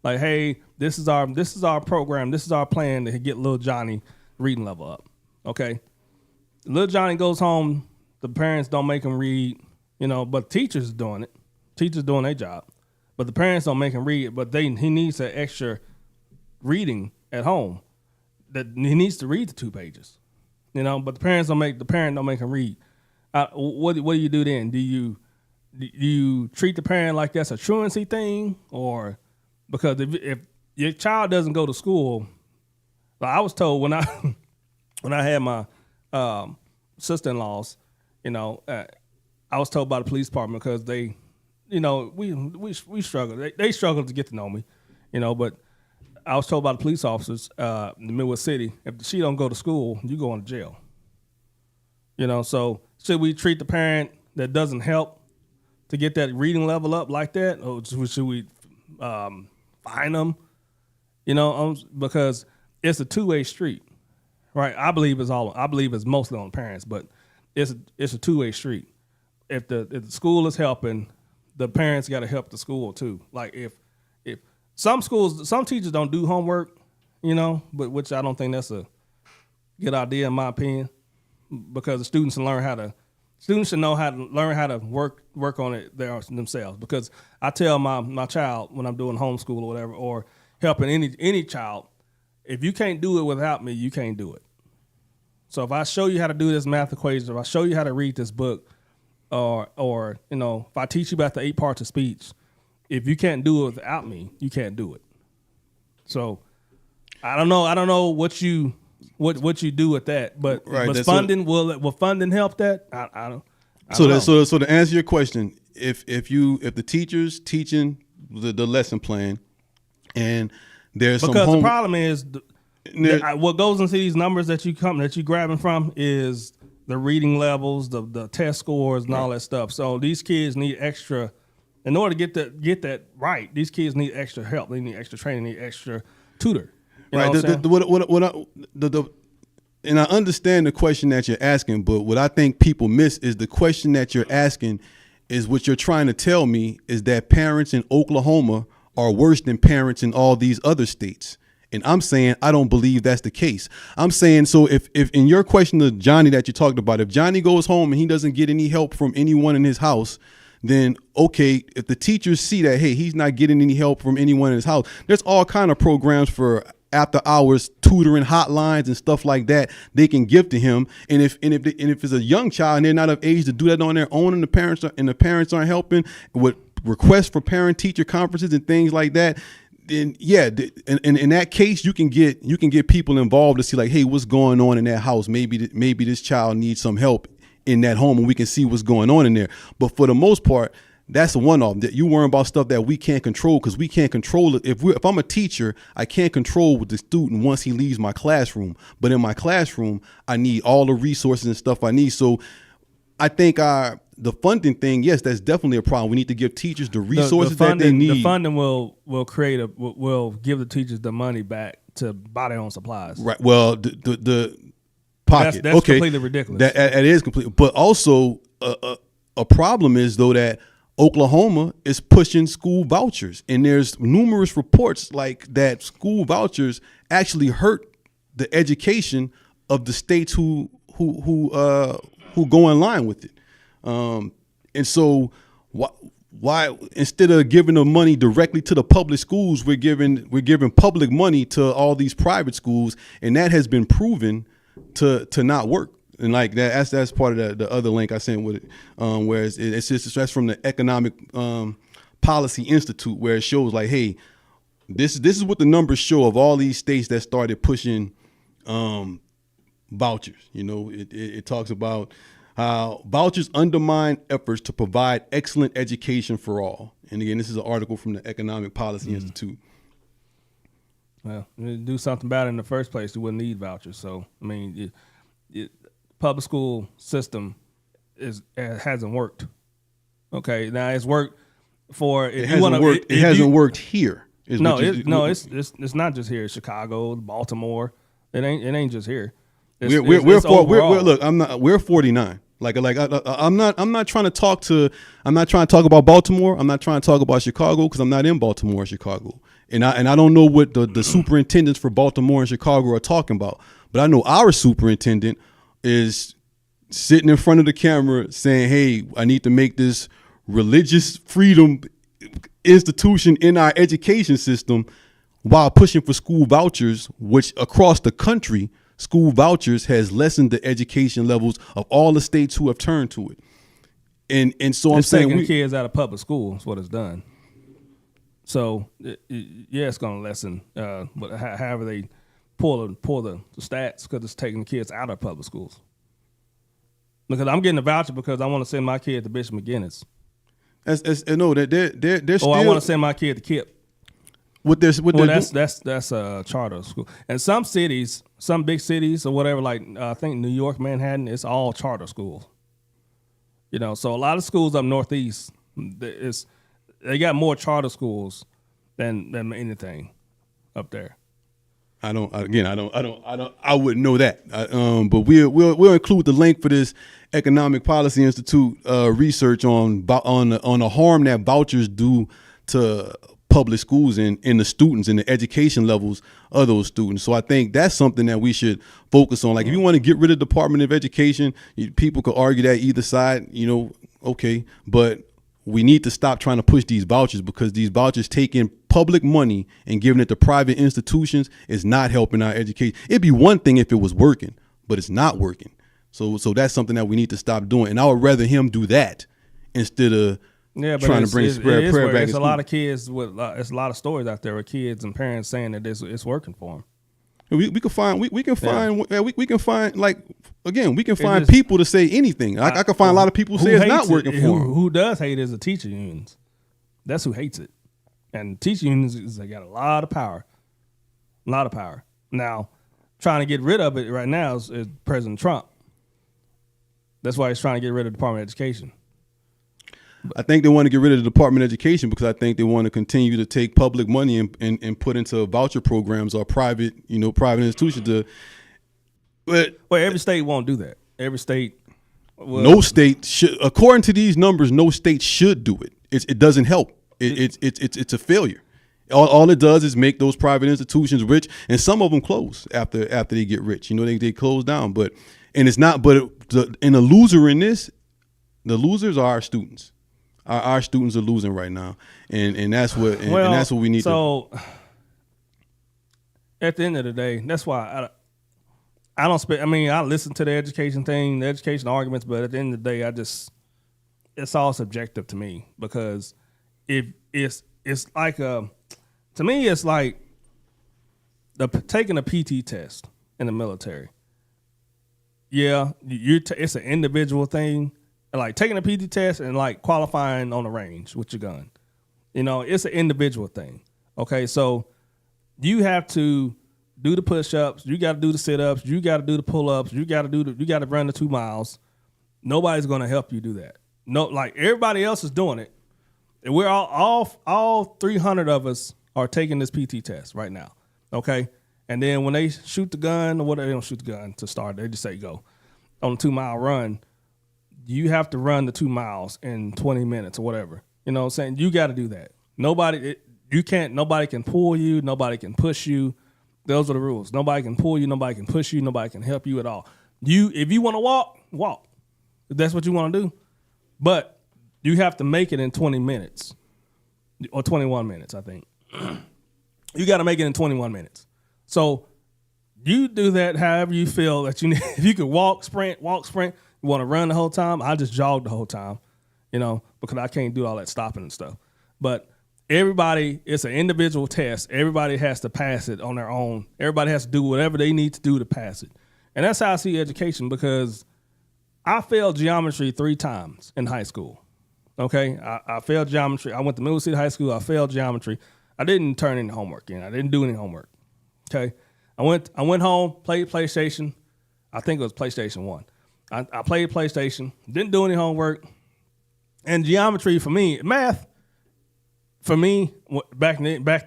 like, "Hey, this is our program. This is our plan to get little Johnny reading level up." Okay, little Johnny goes home. The parents don't make him read, but teachers doing it. Teachers doing their job, but the parents don't make him read. But he needs an extra reading at home. That he needs to read the 2 pages, But the parent don't make him read. What do you do then? Do you treat the parent like that's a truancy thing, or because if your child doesn't go to school, like I was told when I had my sister-in-laws, I was told by the police department because they, we struggle. They struggle to get to know me, But I was told by the police officers in the Midwest City, if she don't go to school, you go into jail. So should we treat the parent that doesn't help to get that reading level up like that, or should we fine them? Because it's a 2-way street, right? I believe it's mostly on parents, but it's a 2-way street. If the school is helping, the parents got to help the school too. Like if some teachers don't do homework, but which I don't think that's a good idea in my opinion. Because the students should know how to learn how to work on it themselves. Because I tell my child when I'm doing homeschool or whatever, or helping any child, if you can't do it without me, you can't do it. So if I show you how to do this math equation, if I show you how to read this book, or if I teach you about the 8 parts of speech, if you can't do it without me, you can't do it. So I don't know what you do with that, but funding will funding help that? I don't know. So to answer your question, if the teacher's teaching the lesson plan, and there's because some the problem is what goes into these numbers that you grabbing from is the reading levels, the test scores, and all that stuff. So these kids need extra. In order to get that right, these kids need extra help. They need extra training. They need extra tutor. Right. And I understand the question that you're asking, but what I think people miss is the question that you're asking is what you're trying to tell me is that parents in Oklahoma are worse than parents in all these other states. And I'm saying I don't believe that's the case. I'm saying, so if in your question to Johnny that you talked about, if Johnny goes home and he doesn't get any help from anyone in his house, then okay, if the teachers see that, hey, he's not getting any help from anyone in his house, there's all kind of programs for after hours tutoring hotlines and stuff like that they can give to him. And if it's a young child and they're not of age to do that on their own, and the parents aren't helping with requests for parent teacher conferences and things like that, then yeah, and in that case you can get people involved to see like, hey, what's going on in that house? Maybe this child needs some help in that home, and we can see what's going on in there. But for the most part, that's a one-off. That you worry about stuff that we can't control because we can't control it. If I'm a teacher, I can't control with the student once he leaves my classroom. But in my classroom, I need all the resources and stuff I need. So I think the funding thing, yes, that's definitely a problem. We need to give teachers the resources that they need. The funding will give the teachers the money back to buy their own supplies. Right. Well, the pocket. That's okay. completely ridiculous. That is complete. But also a problem is though that Oklahoma is pushing school vouchers, and there's numerous reports like that school vouchers actually hurt the education of the states who go in line with it. And so why instead of giving the money directly to the public schools, we're giving public money to all these private schools, and that has been proven to not work. And like that's part of the other link I sent with it, where it's just that's from the Economic Policy Institute, where it shows like, hey, this is what the numbers show of all these states that started pushing vouchers. You know, it talks about how vouchers undermine efforts to provide excellent education for all. And again, this is an article from the Economic Policy Institute. Well, to do something about it in the first place, you wouldn't need vouchers. So I mean, public school system hasn't worked. Okay, now it's worked for. If it hasn't worked. It hasn't worked here. It's not just here. It's Chicago, Baltimore. It ain't just here. We're 49. I'm not trying to talk about Baltimore. I'm not trying to talk about Chicago because I'm not in Baltimore or Chicago. And I don't know what the superintendents for Baltimore and Chicago are talking about. But I know our superintendent is sitting in front of the camera saying, hey, I need to make this religious freedom institution in our education system while pushing for school vouchers, which across the country, school vouchers has lessened the education levels of all the states who have turned to it. And so I'm saying taking kids out of public school is what it's done. So yeah, it's going to lessen, but however they pull the stats, because it's taking the kids out of public schools. Because I'm getting a voucher because I want to send my kid to Bishop McGinnis. They're still. Or I want to send my kid to KIPP. That's a charter school. And some cities, some big cities or whatever, like I think New York, Manhattan, it's all charter schools. You know, so a lot of schools up northeast, they got more charter schools than anything up there. I wouldn't know that. But we'll include the link for this Economic Policy Institute research on the harm that vouchers do to public schools and the students and the education levels of those students. So I think that's something that we should focus on. Like if you want to get rid of the Department of Education, people could argue that either side, okay, but we need to stop trying to push these vouchers, because these vouchers taking public money and giving it to private institutions is not helping our education. It'd be one thing if it was working, but it's not working. So that's something that we need to stop doing. And I would rather him do that instead of trying to bring prayer back. It's a lot of kids it's a lot of stories out there with kids and parents saying that it's working for them. We can find people to say anything. I can find a lot of people who say it's not working for them. Who does hate it is the teacher unions. That's who hates it. And teacher unions, they got a lot of power. A lot of power. Now, trying to get rid of it right now is President Trump. That's why he's trying to get rid of the Department of Education. I think they want to get rid of the Department of Education because I think they want to continue to take public money and put into voucher programs or private institutions. But every state won't do that. Every state. No state should, according to these numbers, no state should do it. It doesn't help. It's a failure. All it does is make those private institutions rich, and some of them close after they get rich. They close down. But the loser in this, the losers are our students. Our students are losing right now, and that's what that's what we need. So at the end of the day, that's why I don't spend. I mean, I listen to the education thing, the education arguments, but at the end of the day, it's all subjective to me, because if it's like to me, it's like taking a PT test in the military. Yeah, it's an individual thing. Like taking a PT test and like qualifying on the range with your gun. It's an individual thing. Okay, so you have to do the push-ups, you got to do the sit-ups, you got to do the pull-ups, you got to run the 2 miles. Nobody's going to help you do that. No, like everybody else is doing it. And we're all 300 of us are taking this PT test right now. Okay? And then when they shoot the gun or whatever, they don't shoot the gun to start. They just say go. On a 2-mile run, you have to run the 2 miles in 20 minutes or whatever. You know what I'm saying? You got to do that. Nobody can pull you. Nobody can push you. Those are the rules. Nobody can pull you. Nobody can push you. Nobody can help you at all. If you want to walk. If that's what you want to do. But you have to make it in 20 minutes or 21 minutes, I think. You got to make it in 21 minutes. So you do that however you feel that you need. If you could walk, sprint, you want to run the whole time, I just jog the whole time, because I can't do all that stopping and stuff. But everybody, it's an individual test. Everybody has to pass it on their own. Everybody has to do whatever they need to do to pass it. And that's how I see education, because I failed geometry 3 times in high school. Okay, I failed geometry. I went to Middle City High School. I failed geometry. I didn't turn any homework in. I didn't do any homework. Okay, I went home, played PlayStation. I think it was PlayStation 1. I played PlayStation. Didn't do any homework. And geometry for me, math for me back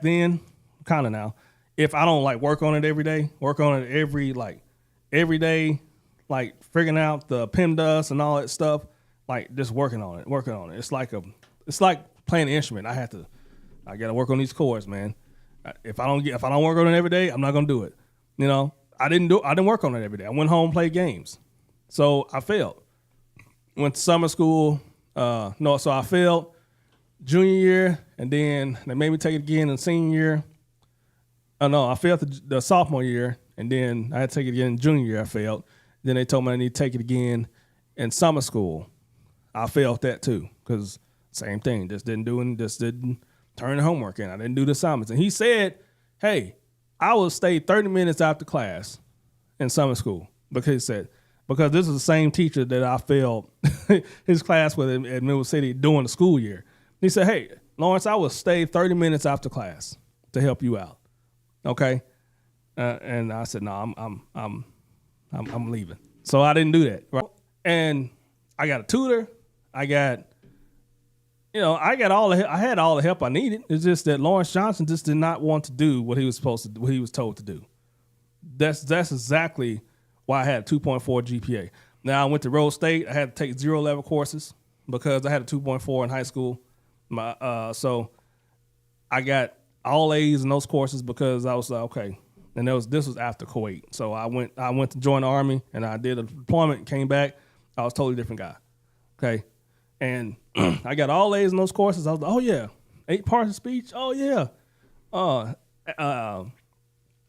then, kind of now. If I don't work on it every day, every day, figuring out the PEMDAS and all that stuff. Just working on it. It's like playing an instrument. I got to work on these chords, man. If I don't work on it every day, I'm not gonna do it. I didn't work on it every day. I went home, played games, so I failed. Went to summer school. So I failed junior year, and then they made me take it again in senior year. I failed the sophomore year, and then I had to take it again in junior year. I failed. Then they told me I need to take it again in summer school. I failed that too, because same thing. Just didn't turn the homework in. I didn't do the assignments. And he said, hey, I will stay 30 minutes after class in summer school, because this is the same teacher that I failed his class with at Middle City during the school year. He said, hey, Lawrence, I will stay 30 minutes after class to help you out. Okay? And I said, no, I'm leaving. So I didn't do that. Right? And I got a tutor. I had all the help I needed. It's just that Lawrence Johnson just did not want to do what he was supposed to do, what he was told to do. That's exactly why I had a 2.4 GPA. Now I went to Rose State. I had to take 0 level courses because I had a 2.4 in high school. So I got all A's in those courses because I was like, okay. And this was after Kuwait. So I went to join the Army, and I did a deployment, came back. I was a totally different guy. Okay. And I got all A's in those courses. I was like, oh yeah. 8 parts of speech. Oh yeah.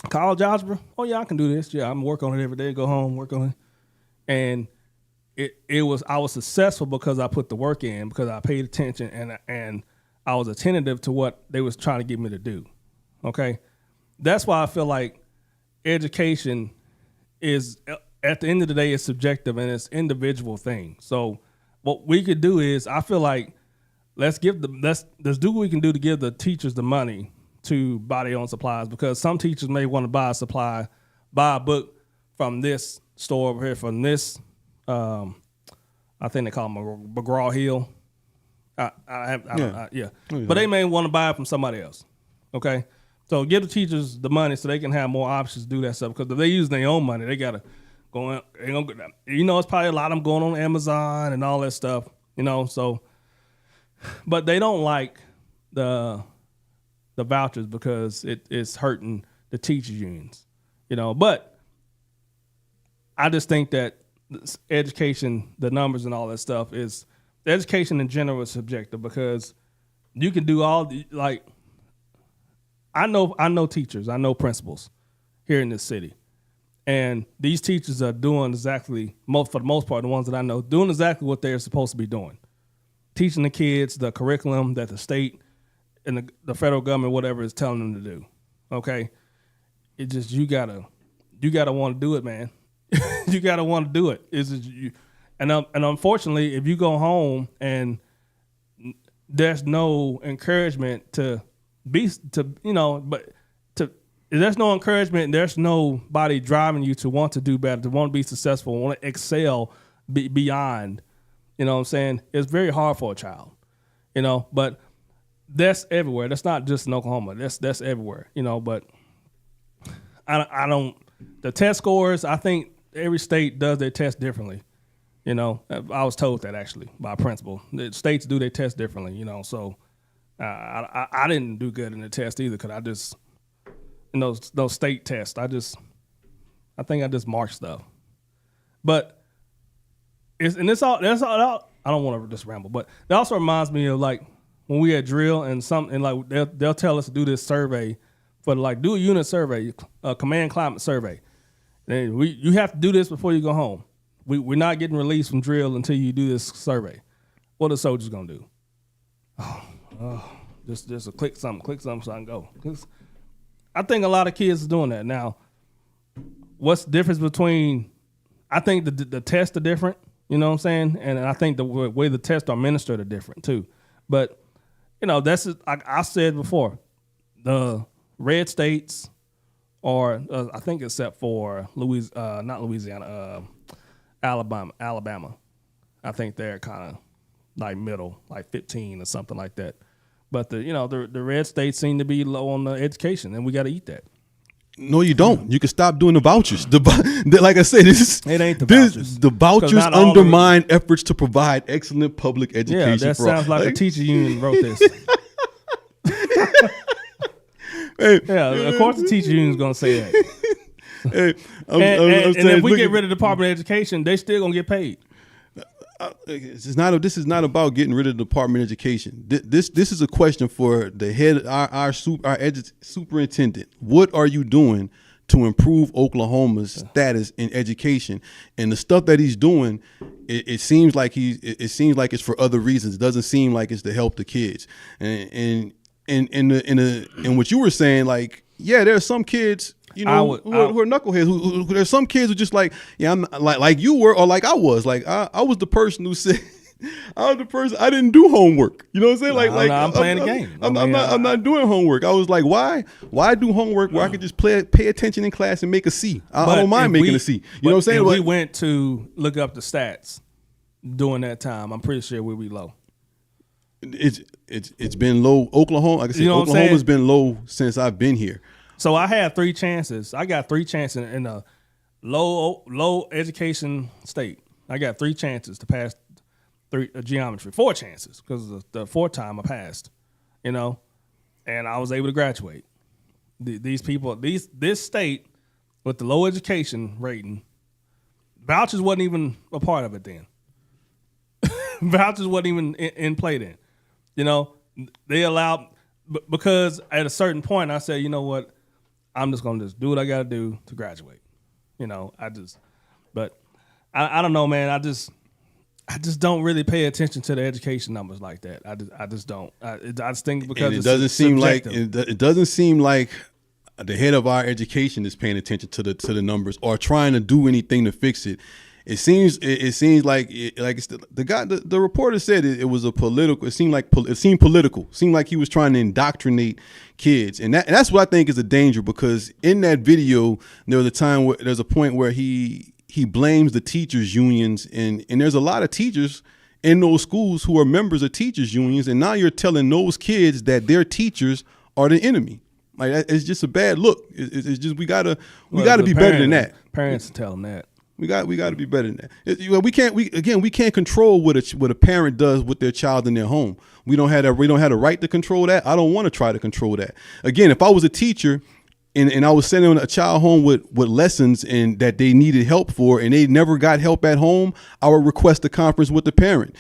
College algebra. Oh yeah, I can do this. Yeah, I'm working on it every day. Go home, work on it. And I was successful because I put the work in, because I paid attention, and I was attentive to what they was trying to get me to do. Okay. That's why I feel like education is, at the end of the day, it's subjective and it's individual thing. So what we could do is, I feel like let's do what we can do to give the teachers the money to buy their own supplies, because some teachers may want to buy a book from this store over here, from this, I think they call them McGraw-Hill. Yeah. But they may want to buy it from somebody else. Okay. So give the teachers the money so they can have more options to do that stuff, because if they use their own money, they got to go in. It's probably a lot of them going on Amazon and all that stuff, so. But they don't like the vouchers because it's hurting the teachers unions, But I just think that education, the numbers and all that stuff, is education in general is subjective, because you can do all I know teachers, I know principals here in this city, and these teachers are doing exactly, for the most part, the ones that I know, doing exactly what they're supposed to be doing, teaching the kids the curriculum that the state and the federal government, whatever, is telling them to do. Okay, it just you gotta want to do it, man. You gotta want to do it. And unfortunately, if you go home and there's no encouragement there's no encouragement, there's nobody driving you to want to do better, to want to be successful, want to excel beyond, what I'm saying? It's very hard for a child, but that's everywhere. That's not just in Oklahoma. That's everywhere, but I don't. The test scores, I think every state does their test differently. You know, I was told that actually by a principal. The states do their test differently. You know, so I didn't do good in the test either because I just in those state tests. I think I just marked stuff. But that's all. I don't want to just ramble, but it also reminds me of like when we had drill and like they'll tell us to do this survey for like do a unit survey, a command climate survey. And you have to do this before you go home. We're not getting released from drill until you do this survey. What are soldiers gonna do? Just click something so I can go. I think a lot of kids are doing that now. What's the difference between? I think the tests are different. You know what I'm saying? And I think the way the tests are administered are different too. But you know, that's like I said before, the red states, or I think except for not Louisiana, Alabama. I think they're kind of like middle, like 15 or something like that. But the red states seem to be low on the education, and we got to eat that. No, you don't. You can stop doing the vouchers. Like I said, it ain't the vouchers. The vouchers undermine efforts to provide excellent public education. Yeah, that sounds like a teacher union wrote this. Of course the teacher union is going to say that. And if we get rid of the Department of Education, they still going to get paid. This is not about getting rid of the Department of Education. This is a question for the head, our superintendent. What are you doing to improve Oklahoma's status in education? And the stuff that he's doing, it seems like it's for other reasons. It doesn't seem like it's to help the kids. And what you were saying, like, yeah, there are some kids, who are knuckleheads. Who there's some kids who just like, yeah, I'm like you were, or like I was. Like I was the person who said, I was the person, I didn't do homework. You know what I'm saying? I'm playing a game. I'm not doing homework. I was like, why do homework where I could just pay attention in class and make a C? I don't mind making a C. You know what I'm saying? If we went to look up the stats during that time, I'm pretty sure we'll be low. It's been low. Oklahoma, like I said, Oklahoma's been low since I've been here. So I had 3 chances. I got 3 chances in a low education state. I got 3 chances to pass geometry. 4 chances because the 4th time I passed, and I was able to graduate. These people, this state with the low education rating, vouchers wasn't even a part of it then. Vouchers wasn't even in play then. They allowed, because at a certain point I said, you know what, I'm just gonna do what I gotta do to graduate. But I don't know, man. I just don't really pay attention to the education numbers like that. I just don't. I just think because it doesn't seem like the head of our education is paying attention to the numbers or trying to do anything to fix it. It seems like the reporter said it was a political. It seemed political. It seemed like he was trying to indoctrinate kids, and that's what I think is a danger, because in that video there's a point where he blames the teachers unions, and there's a lot of teachers in those schools who are members of teachers unions, and now you're telling those kids that their teachers are the enemy. Like, it's just a bad look. It's just we gotta be better than that. Parents tell them that. We got to be better than that. We can't control what a parent does with their child in their home. We don't have the right to control that. I don't want to try to control that. Again, if I was a teacher and I was sending a child home with lessons and that they needed help for, and they never got help at home, I would request a conference with the parent,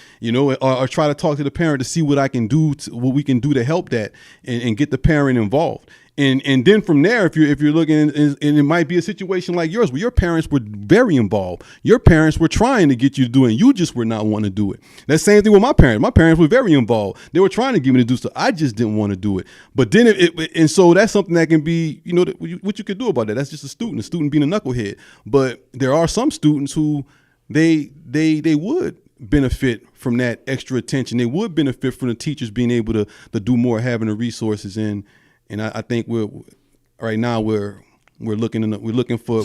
or try to talk to the parent to see what what we can do to help that and get the parent involved. And then from there, if you're looking, and it might be a situation like yours where your parents were very involved. Your parents were trying to get you to do it, and you just were not wanting to do it. That same thing with my parents. My parents were very involved. They were trying to get me to do stuff. I just didn't want to do it. But then and so that's something that can be, what you could do about that. That's just a student being a knucklehead. But there are some students who they would benefit from that extra attention. They would benefit from the teachers being able to do more, having the resources in. And I think we're looking for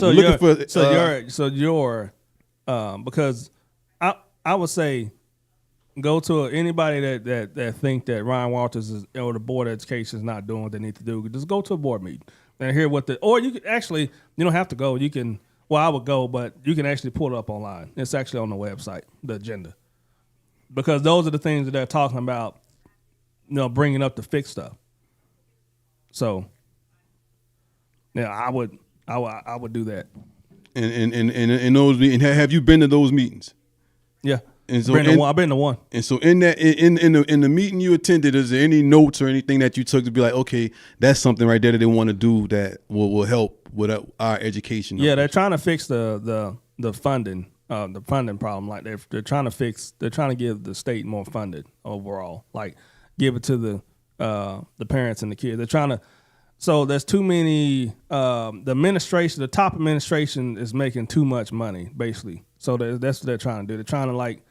because I would say go to anybody that think that Ryan Walters or the Board of Education is not doing what they need to do. Just go to a board meeting. and hear what or you can actually, you don't have to go. You can, well, I would go, but you can actually pull it up online. It's actually on the website, the agenda. Because those are the things that they're talking about, bringing up to fix stuff. So, yeah, I would do that. And those, and have you been to those meetings? Yeah. And so I've been to one. And so in the meeting you attended, is there any notes or anything that you took to be like, okay, that's something right there that they want to do that will help with our education? Yeah, they're trying to fix the funding, the funding problem. Like they're trying to give the state more funded overall. Like give it to the parents and the kids. They're trying to. So there's too many. The top administration is making too much money, basically. So that's what they're trying to do. They're trying to like,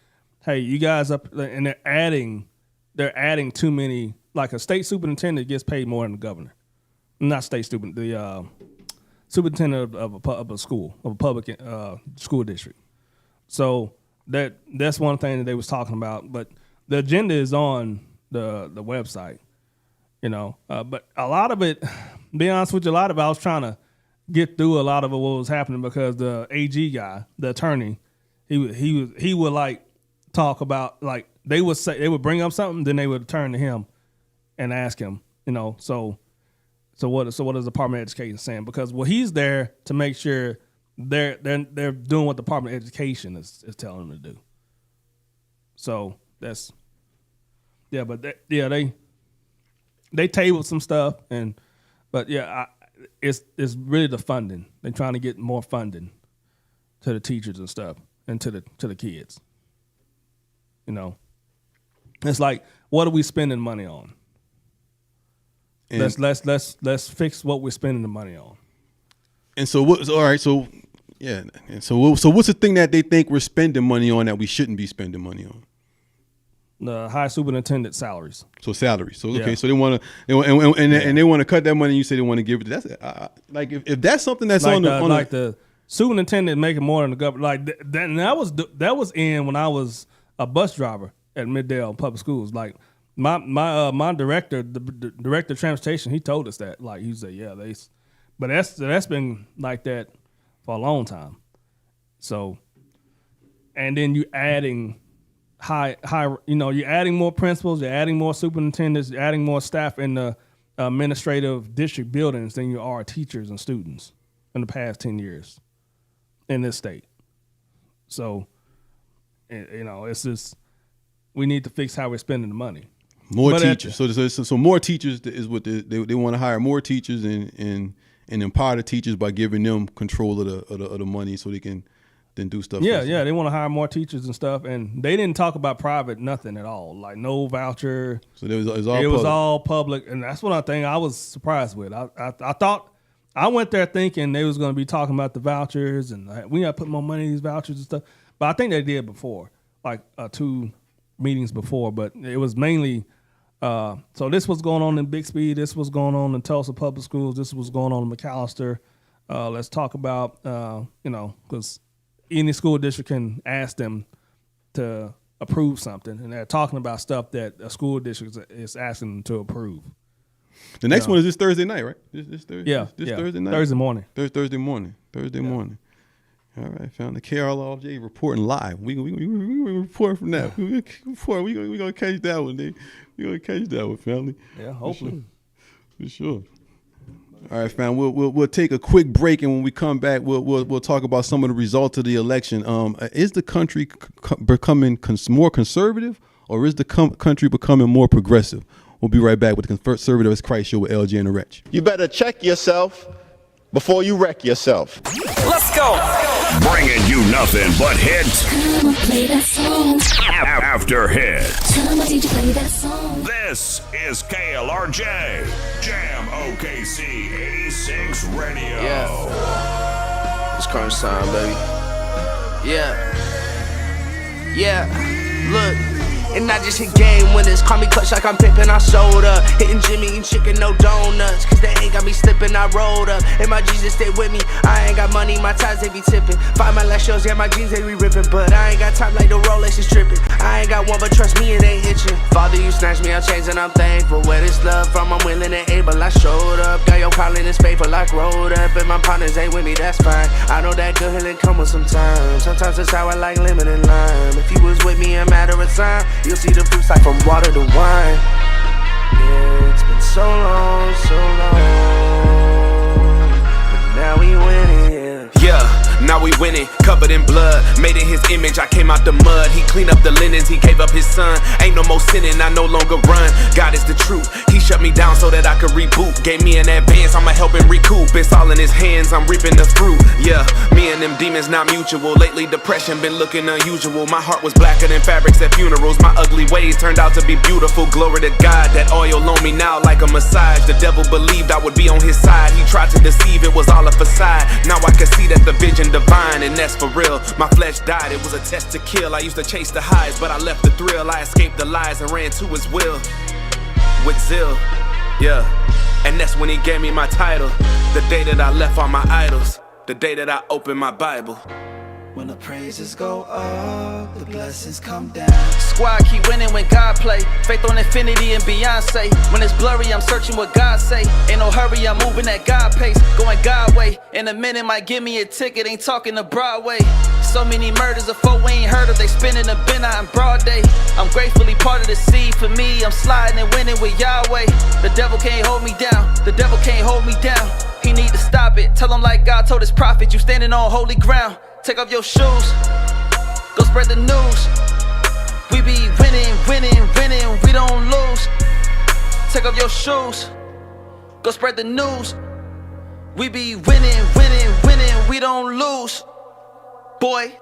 hey, you guys up, and they're adding too many. Like a state superintendent gets paid more than the governor, not state superintendent, the superintendent of a school, of a public school district. So that's one thing that they was talking about. But the agenda is on the website, But a lot of it, to be honest with you, I was trying to get through a lot of it, what was happening, because the AG guy, the attorney, he would like talk about, like they would bring up something, then they would turn to him and ask him, so what is the Department of Education saying? Because he's there to make sure they're doing what the Department of Education is telling them to do. So that's but they tabled some stuff, but it's really the funding. They're trying to get more funding to the teachers and stuff, and to the kids. It's like, what are we spending money on? And let's fix what we're spending the money on. And so all right, so yeah, and so what's the thing that they think we're spending money on that we shouldn't be spending money on? The high superintendent salaries. So salaries. So okay. Yeah. So they want to, and they want to cut that money. You say they want to give it. That's like if that's something that's like the superintendent making more than the governor. Like that was in when I was a bus driver at Middale Public Schools. Like my director, the director of transportation, he told us that. Like he said, yeah, but that's been like that for a long time. So, and then you adding high, you're adding more principals, you're adding more superintendents, you're adding more staff in the administrative district buildings than you are teachers and students in the past 10 years in this state. So, it's just, we need to fix how we're spending the money. More teachers. So more teachers is what they want to hire more teachers and empower the teachers by giving them control of the money so they can then do stuff. Yeah, they want to hire more teachers and stuff, and they didn't talk about private nothing at all, like no voucher. So it was all public, and that's one thing I was surprised with. I thought, I went there thinking they was going to be talking about the vouchers and we got to put more money in these vouchers and stuff, but I think they did before, like 2 meetings before, but it was mainly. So this was going on in Bixby, this was going on in Tulsa Public Schools, this was going on in McAllister. Let's talk about, because any school district can ask them to approve something, and they're talking about stuff that a school district is asking them to approve. The next one is this Thursday night, right? This Thursday. Yeah, Thursday night. Thursday morning. Thursday morning. All right, found the KRLJ reporting live. We report from that. We gonna catch that one. We gonna catch that one, family. Yeah, hopefully. For sure. All right, fam. We'll take a quick break, and when we come back, we'll talk about some of the results of the election. Is the country becoming more conservative, or is the country becoming more progressive? We'll be right back with the Conservative as Christ Show with LJ and the Wretch. You better check yourself before you wreck yourself. Let's go. Bringing you nothing but hits after hits. This is KLRJ Jam OKC 86 Radio. Yeah. It's crunch time, baby. Yeah. Look. And I just hit game winners. Call me clutch like I'm pimping, I sold up. Hitting Jimmy and chicken, no donuts. Cause they ain't got me slipping, I rolled up. And my Jesus stay with me. I ain't got money, my ties they be tipping. Find my last shows, yeah, my jeans they be ripping. But I ain't got time like the Rolex is tripping. I ain't got one, but trust me, it ain't itching. Father, you snatched me, I changed and I'm thankful. Where this love from, I'm willing and able. I showed up, got your problem all in this paper like rolled up. And my partners ain't with me, that's fine. I know that good healing come with some time. Sometimes it's how I like lemon and lime. If you was with me a matter of time, you'll see the fruits like from water to wine. Yeah, it's been so long, but now we winning, yeah. Yeah, now we winning, covered in blood. Made in his image, I came out the mud. He cleaned up the linens, he gave up his son. Ain't no more sinning, I no longer run. God is the truth, he shut me down so that I could reboot. Gave me an advance, I'ma help him recoup. It's all in his hands, I'm reaping the fruit. Yeah, me and them demons not mutual. Lately depression been looking unusual. My heart was blacker than fabrics at funerals. My ugly ways turned out to be beautiful. Glory to God, that oil on me now like a massage. The devil believed I would be on his side. He tried to deceive, it was all a facade. Now I can see that the vision divine, and that's for real. My flesh died, it was a test to kill. I used to chase the highs, but I left the thrill. I escaped the lies and ran to his will with zeal, yeah. And that's when he gave me my title. The day that I left all my idols, the day that I opened my Bible. When the praises go up, the blessings come down. Squad keep winning when God play. Faith on infinity and Beyonce. When it's blurry, I'm searching what God say. Ain't no hurry, I'm moving at God pace. Going God way. In a minute, might give me a ticket. Ain't talking to Broadway. So many murders of foe we ain't heard of. They spinning a bin out in broad day. I'm gratefully part of the seed. For me, I'm sliding and winning with Yahweh. The devil can't hold me down. The devil can't hold me down. He need to stop it. Tell him like God told his prophet. You standing on holy ground. Take off your shoes, go spread the news. We be winning, winning, winning, we don't lose. Take off your shoes, go spread the news. We be winning, winning, winning, we don't lose. Boy.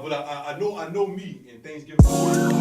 but I know me, and things get forward.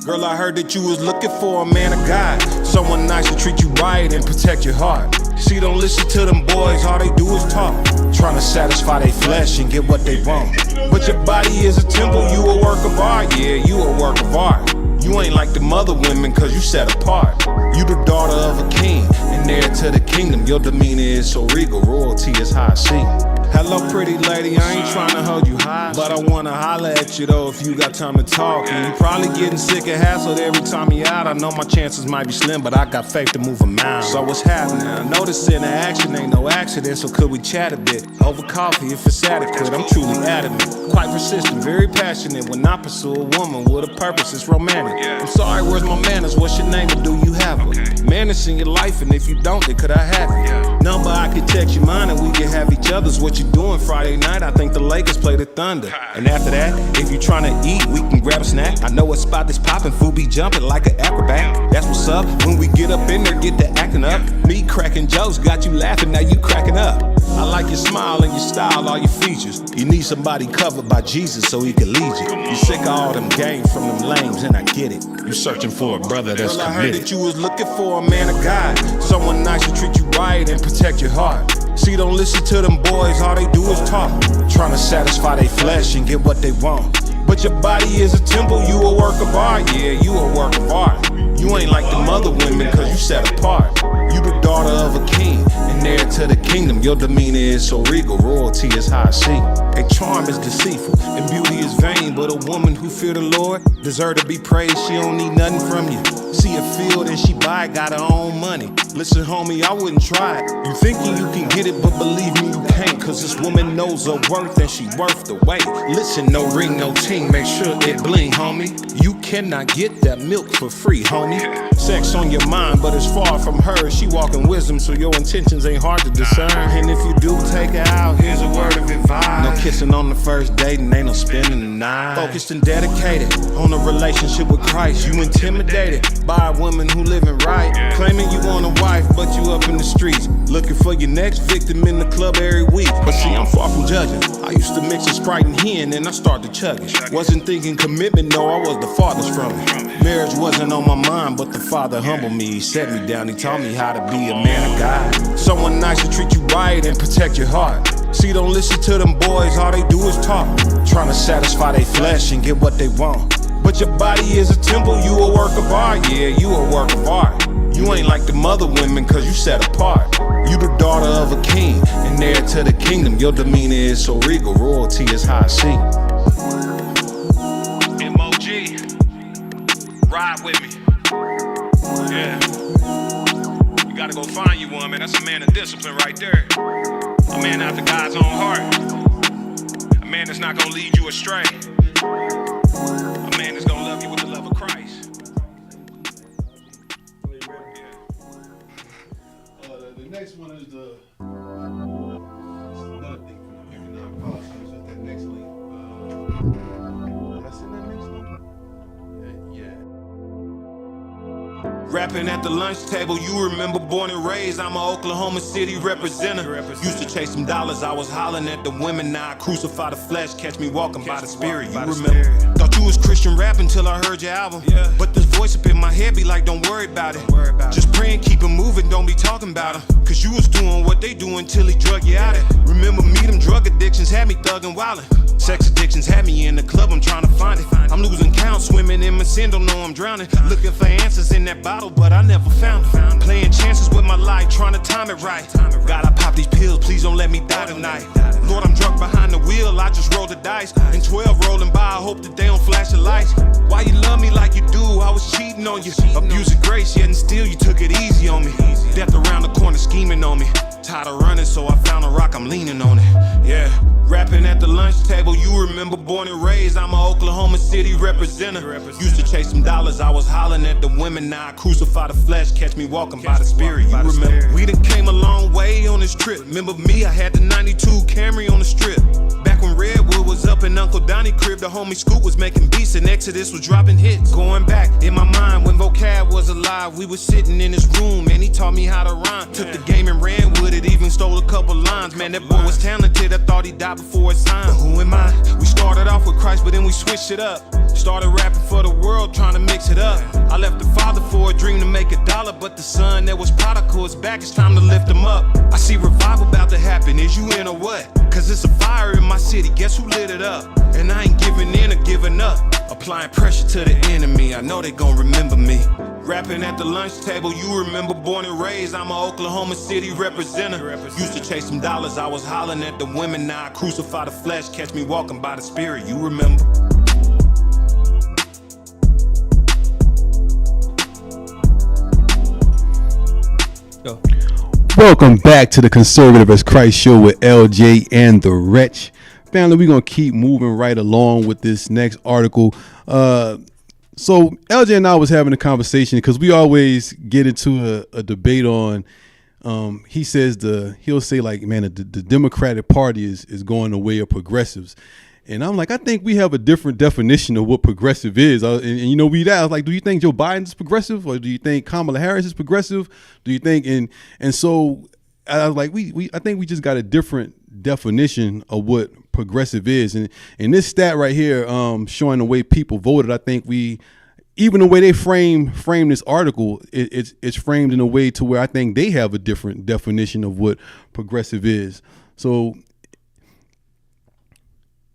Girl, I heard that you was looking for a man of God, someone nice to treat you right and protect your heart. See, don't listen to them boys, all they do is talk, trying to satisfy their flesh and get what they want. But your body is a temple, you a work of art, yeah, you a work of art. You ain't like them other women cause you set apart. You the daughter of a king and heir to the kingdom. Your demeanor is so regal, royalty is high C. Hello pretty lady, I ain't trying to hold you high, but I wanna holler at you though if you got time to talk. And you probably getting sick and hassled every time you out. I know my chances might be slim, but I got faith to move a mountain. So what's happening? I know this interaction ain't no accident, so could we chat a bit? Over coffee if it's adequate, I'm truly adamant. Quite persistent, very passionate when I pursue a woman with a purpose, it's romantic. I'm sorry, where's my manners? What's your name and do you have it? Manners in your life, and if you don't, then could I have it? Number I can text you mine and we can have each other's. What you doing Friday night? I think the Lakers play the Thunder. And after that, if you tryna eat, we can grab a snack. I know a spot that's poppin', food be jumping like an acrobat. That's what's up, when we get up in there, get to acting up. Me cracking jokes, got you laughing, now you cracking up. I like your smile and your style, all your features. You need somebody covered by Jesus so he can lead you. You sick of all them games from them lames, and I get it. You searching for a brother that's committed. I heard that you was looking for a man of God, someone nice to treat you right and protect your heart. See, don't listen to them boys, all they do is talk, trying to satisfy their flesh and get what they want. But your body is a temple, you a work of art, yeah, you a work of art. You ain't like them other women cause you set apart. You the daughter of a king and heir to the kingdom. Your demeanor is so regal, royalty is high C. A charm is deceitful and beauty is vain, but a woman who fear the Lord deserve to be praised. She don't need nothing from you. See a field and she buy it, got her own money. Listen homie, I wouldn't try it. You thinking you can get it, but believe me you can't. Cause this woman knows her worth and she worth the wait. Listen, no ring, no ting, make sure it bling, homie. You cannot get that milk for free, homie. Sex on your mind, but it's far from her. She walking wisdom, so your intentions ain't hard to discern. And if you do take her out, here's a word of advice. No kissing on the first date and ain't no spending the night. Focused and dedicated on a relationship with Christ. You intimidated by a woman who living right, claiming you want a wife, but you up in the streets, looking for your next victim in the club every week. But see, I'm far from judging. I used to mix a Sprite and hen, and I started chugging. Wasn't thinking commitment, no, I was the farthest from it. Marriage wasn't on my mind, but the Father humbled me. He set me down, he taught me how to be a man of God, someone nice to treat you right and protect your heart. See, don't listen to them boys, all they do is talk, trying to satisfy their flesh and get what they want. But your body is a temple, you a work of art, yeah, you a work of art. You ain't like them other women cause you set apart. You the daughter of a king and heir to the kingdom. Your demeanor is so regal, royalty is high C. M.O.G. Ride with me. Yeah. You gotta go find you one, man. That's a man of discipline right there. A man after God's own heart. A man that's not gonna lead you astray. A man that's gonna love you with the love of Christ. The next one is the another thing from the 59 Power. So that next link. Did I send that next link? Yeah. Rapping at the lunch table, you remember born and raised. I'm a Oklahoma City representative. Used to chase some dollars, I was hollering at the women. Now I crucify the flesh, catch me walking by the spirit. You remember? Thought you was Christian rap until I heard your album. But this voice up in my head be like, don't worry about it. Just pray and keep it moving, don't be talking about him. Cause you was doing what they do until he drug you out it. Remember me, them drug addictions had me thugging wildin'. Sex addictions had me in the club, I'm trying to find it. I'm losing count, swimming in my sin, don't know I'm drowning. Looking for answers in that bottle, but I never found them. Playing chances with my life, trying to time it right. God, I pop these pills, please don't let me die tonight. Lord, I'm drunk behind the wheel, I just roll the dice. And 12 rolling by, I hope that they don't flash the lights. Why you love me like you do? I was cheating on you. Abusing grace, yet and still you took it easy on me. Death around the corner scheming on me. Tired of running, so I found a rock, I'm leaning on it. Yeah. Rapping at the lunch table, you remember born and raised. I'm a Oklahoma City representative. Used to chase some dollars, I was hollering at the women. Now I crucify the flesh, catch me walking by the spirit. You remember? We done came a long way on this trip. Remember me, I had the 92 Camry on the strip. Back when Redwood was was up in Uncle Donnie crib, the homie Scoop was making beats and Exodus was dropping hits. Going back in my mind when vocab was alive, we was sitting in his room and he taught me how to rhyme. Took the game and ran with it, even stole a couple lines. Man, that boy was talented, I thought he died before his time. But who am I? We started off with Christ, but then we switched it up. Started rapping for the world, trying to mix it up. I left the father for a dream to make $1, but the son that was prodigal is back, it's time to lift him up. I see revival about to happen, is you in or what? Cause it's a fire in my city, guess who lit it up? And I ain't giving in or giving up. Applying pressure to the enemy, I know they gon' remember me. Rapping at the lunch table, you remember, born and raised, I'm a Oklahoma City representative. Used to chase some dollars, I was hollering at the women, now I crucify the flesh, catch me walking by the spirit, you remember. Go. Welcome back to the Conservative as Christ show with LJ and the Wretch. Family, we're going to keep moving right along with this next article. So LJ and I was having a conversation because we always get into a debate on, he says he'll say like, man, the Democratic Party is going the way of progressives. And I'm like, I think we have a different definition of what progressive is. And you know, I was like, do you think Joe Biden is progressive, or do you think Kamala Harris is progressive? Do you think, and so I was like, I think we just got a different definition of what progressive is. And this stat right here, showing the way people voted, I think even the way they frame this article, it's framed in a way to where I think they have a different definition of what progressive is. So.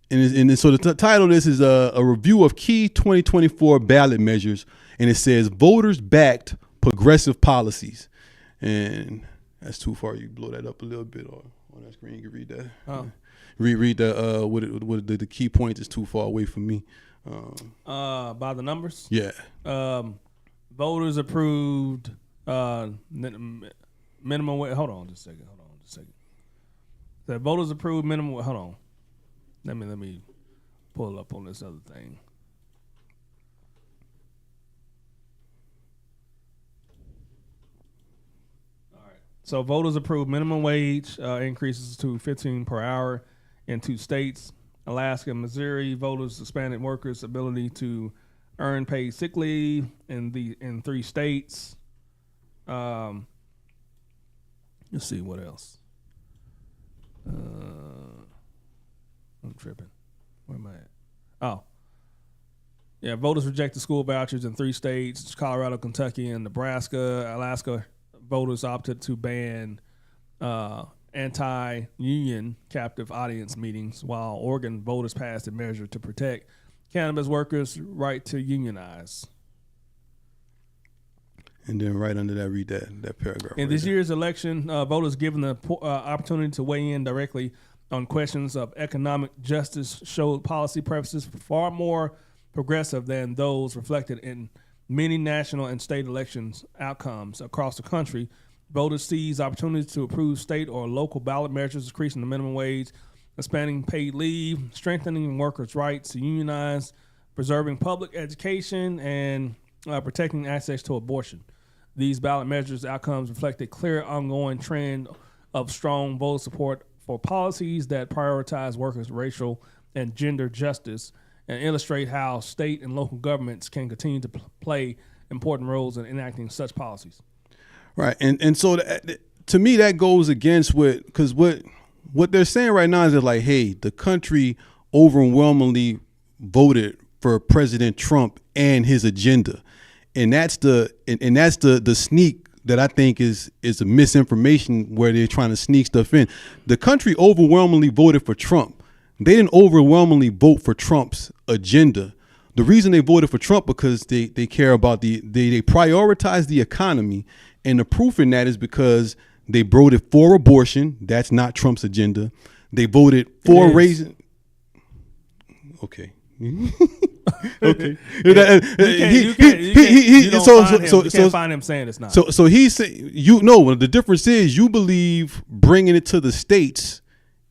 And so the title of this is a review of key 2024 ballot measures, and it says voters backed progressive policies. And that's too far. You blow that up a little bit, or on that screen you can read that. Oh. Read the what the key points is too far away from me. By the numbers. Yeah. Voters approved minimum wage. Hold on just a second. The voters approved minimum. Hold on. Let me pull up on this other thing. All right. So voters approved minimum wage increases to $15 per hour in 2 states. Alaska and Missouri. Voters suspended workers' ability to earn paid sick leave in 3 states. Let's see what else. I'm tripping. Where am I at? Oh. Yeah, voters rejected school vouchers in 3 states, Colorado, Kentucky, and Nebraska. Alaska voters opted to ban anti-union captive audience meetings, while Oregon voters passed a measure to protect cannabis workers' right to unionize. And then right under that, read that paragraph. In this year's election, voters given the opportunity to weigh in directly on questions of economic justice showed policy preferences far more progressive than those reflected in many national and state elections outcomes across the country. Voters seized opportunities to approve state or local ballot measures, increasing the minimum wage, expanding paid leave, strengthening workers' rights to unionize, preserving public education, and protecting access to abortion. These ballot measures outcomes reflect a clear ongoing trend of strong voter support for policies that prioritize workers' racial and gender justice, and illustrate how state and local governments can continue to play important roles in enacting such policies. Right, and so to me that goes against because what they're saying right now is that, like, hey, the country overwhelmingly voted for President Trump and his agenda, and that's the sneak that I think is a misinformation where they're trying to sneak stuff in. The country overwhelmingly voted for Trump. They didn't overwhelmingly vote for Trump's agenda. The reason they voted for Trump because they care about they prioritize the economy, and the proof in that is because they voted for abortion. That's not Trump's agenda. They voted for raising. Okay. Okay. You can't find him saying it's not. So he's saying, the difference is you believe bringing it to the states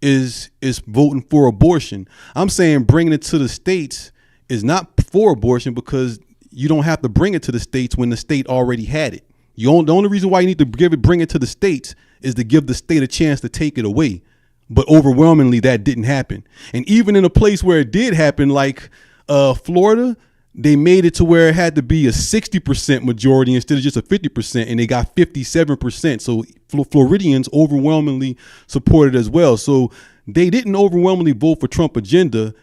is voting for abortion. I'm saying bringing it to the states is not for abortion because you don't have to bring it to the states when the state already had it. The only reason why you need to bring it to the states is to give the state a chance to take it away. but overwhelmingly that didn't happen. And even in a place where it did happen, like Florida, they made it to where it had to be a 60% majority instead of just a 50%, and they got 57%. So Floridians overwhelmingly supported as well. So they didn't overwhelmingly vote for Trump agenda.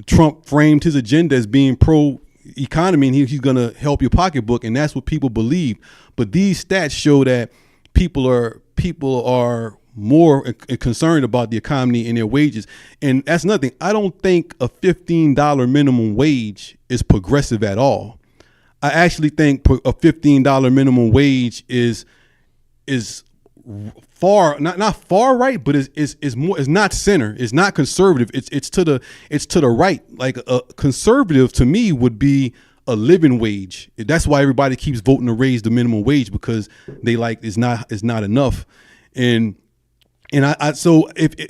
Trump framed his agenda as being pro-economy, and he's going to help your pocketbook, and that's what people believe. But these stats show that people are more concerned about the economy and their wages. And that's nothing. I don't think a $15 minimum wage is progressive at all. I actually think a $15 minimum wage is far, not far right, but is more, is not center, it's not conservative. It's to the right. Like a conservative to me would be a living wage. That's why everybody keeps voting to raise the minimum wage, because they like it's not enough. So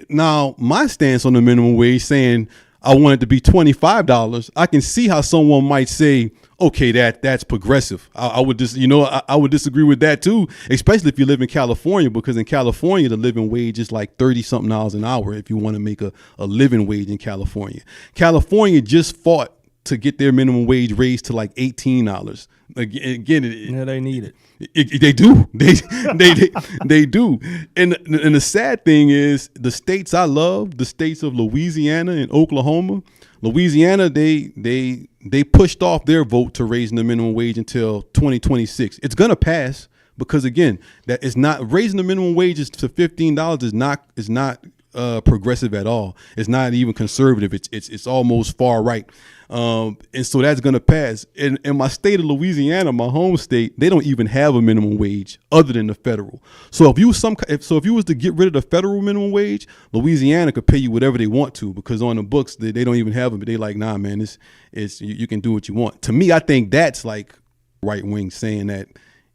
now my stance on the minimum wage, saying I want it to be $25, I can see how someone might say, okay, that's progressive. I would disagree with that too, especially if you live in California, because in California the living wage is like $30-something an hour if you want to make a living wage in California. California just fought to get their minimum wage raised to like $18. Again, they need it. They do. They do. And the sad thing is, the states I love, the states of Louisiana and Oklahoma. Louisiana, they pushed off their vote to raising the minimum wage until 2026. It's gonna pass, because again, that is not raising the minimum wages to $15 is not progressive at all. It's not even conservative. It's almost far right. And so that's going to pass. In my state of Louisiana, my home state, they don't even have a minimum wage other than the federal. So if you was to get rid of the federal minimum wage, Louisiana could pay you whatever they want to, because on the books they don't even have it. But they like, nah, man, you can do what you want. To me, I think that's like right wing saying that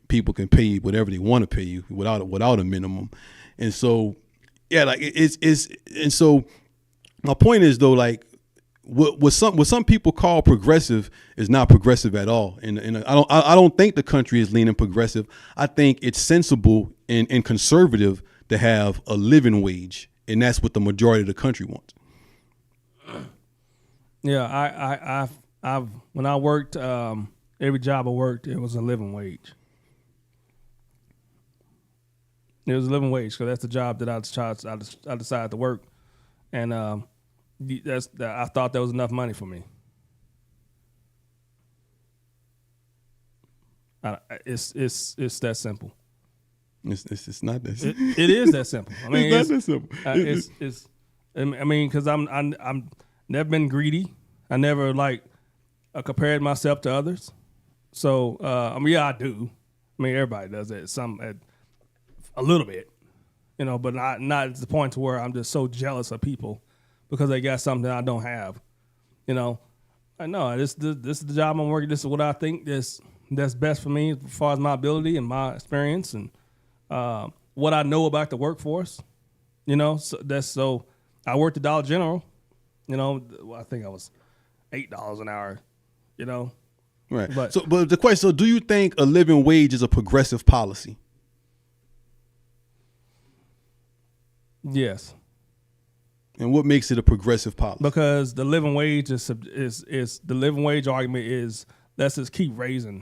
people can pay you whatever they want to pay you without a minimum. And so yeah, like and so my point is though, like what some people call progressive is not progressive at all. And I don't think the country is leaning progressive. I think it's sensible and conservative to have a living wage, and that's what the majority of the country wants. Yeah, I've when I worked, every job I worked, it was a living wage. It was a living wage, because that's the job that I decided to work, and I thought that was enough money for me. It's that simple. It's not that simple. It is that simple. I mean, it's not that simple. I mean, because I'm never been greedy. I never compared myself to others. So I mean, yeah, I do. I mean, everybody does that. A little bit, but not at the point to where I'm just so jealous of people because they got something I don't have. I know this is the job I'm working. This is what I think that's best for me as far as my ability and my experience and what I know about the workforce. So I worked at Dollar General. I think I was $8 an hour. Right. But the question: so do you think a living wage is a progressive policy? Yes. And what makes it a progressive policy? Because the living wage is the living wage argument is let's just keep raising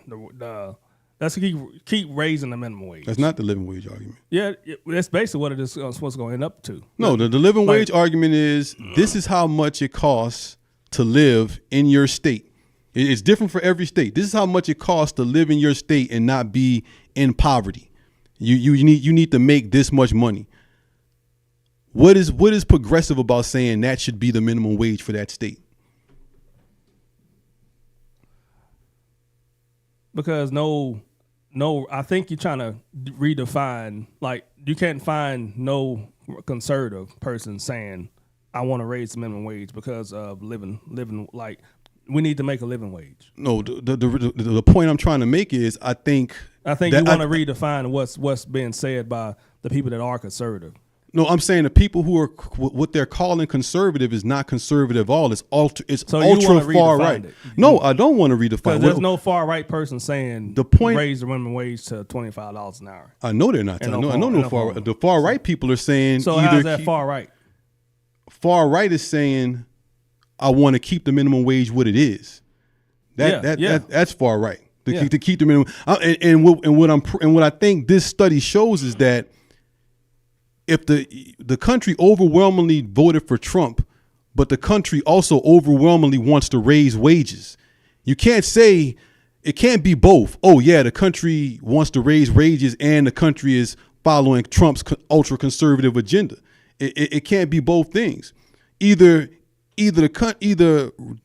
let's keep raising the minimum wage. That's not the living wage argument. Yeah, that's basically what it is what's going to end up to. No, the living wage argument is this is how much it costs to live in your state. It's different for every state. This is how much it costs to live in your state and not be in poverty. You need to make this much money. What is progressive about saying that should be the minimum wage for that state? Because I think you're trying to redefine. Like, you can't find no conservative person saying I want to raise the minimum wage because of living like we need to make a living wage. No, the point I'm trying to make is I think you want to redefine what's being said by the people that are conservative. No, I'm saying the people who are what they're calling conservative is not conservative at all. It's ultra far right. No, I don't want to redefine. Because there's no far right person saying the point raise the minimum wage to $25 an hour. I know they're not. I know no far. The far right people are saying. So how's that far right? Far right is saying, I want to keep the minimum wage what it is. That's far right. To keep the minimum. And what I think this study shows is that if the country overwhelmingly voted for Trump, but the country also overwhelmingly wants to raise wages, you can't say it can't be both. Oh yeah, the country wants to raise wages and the country is following Trump's ultra conservative agenda. It can't be both things. Either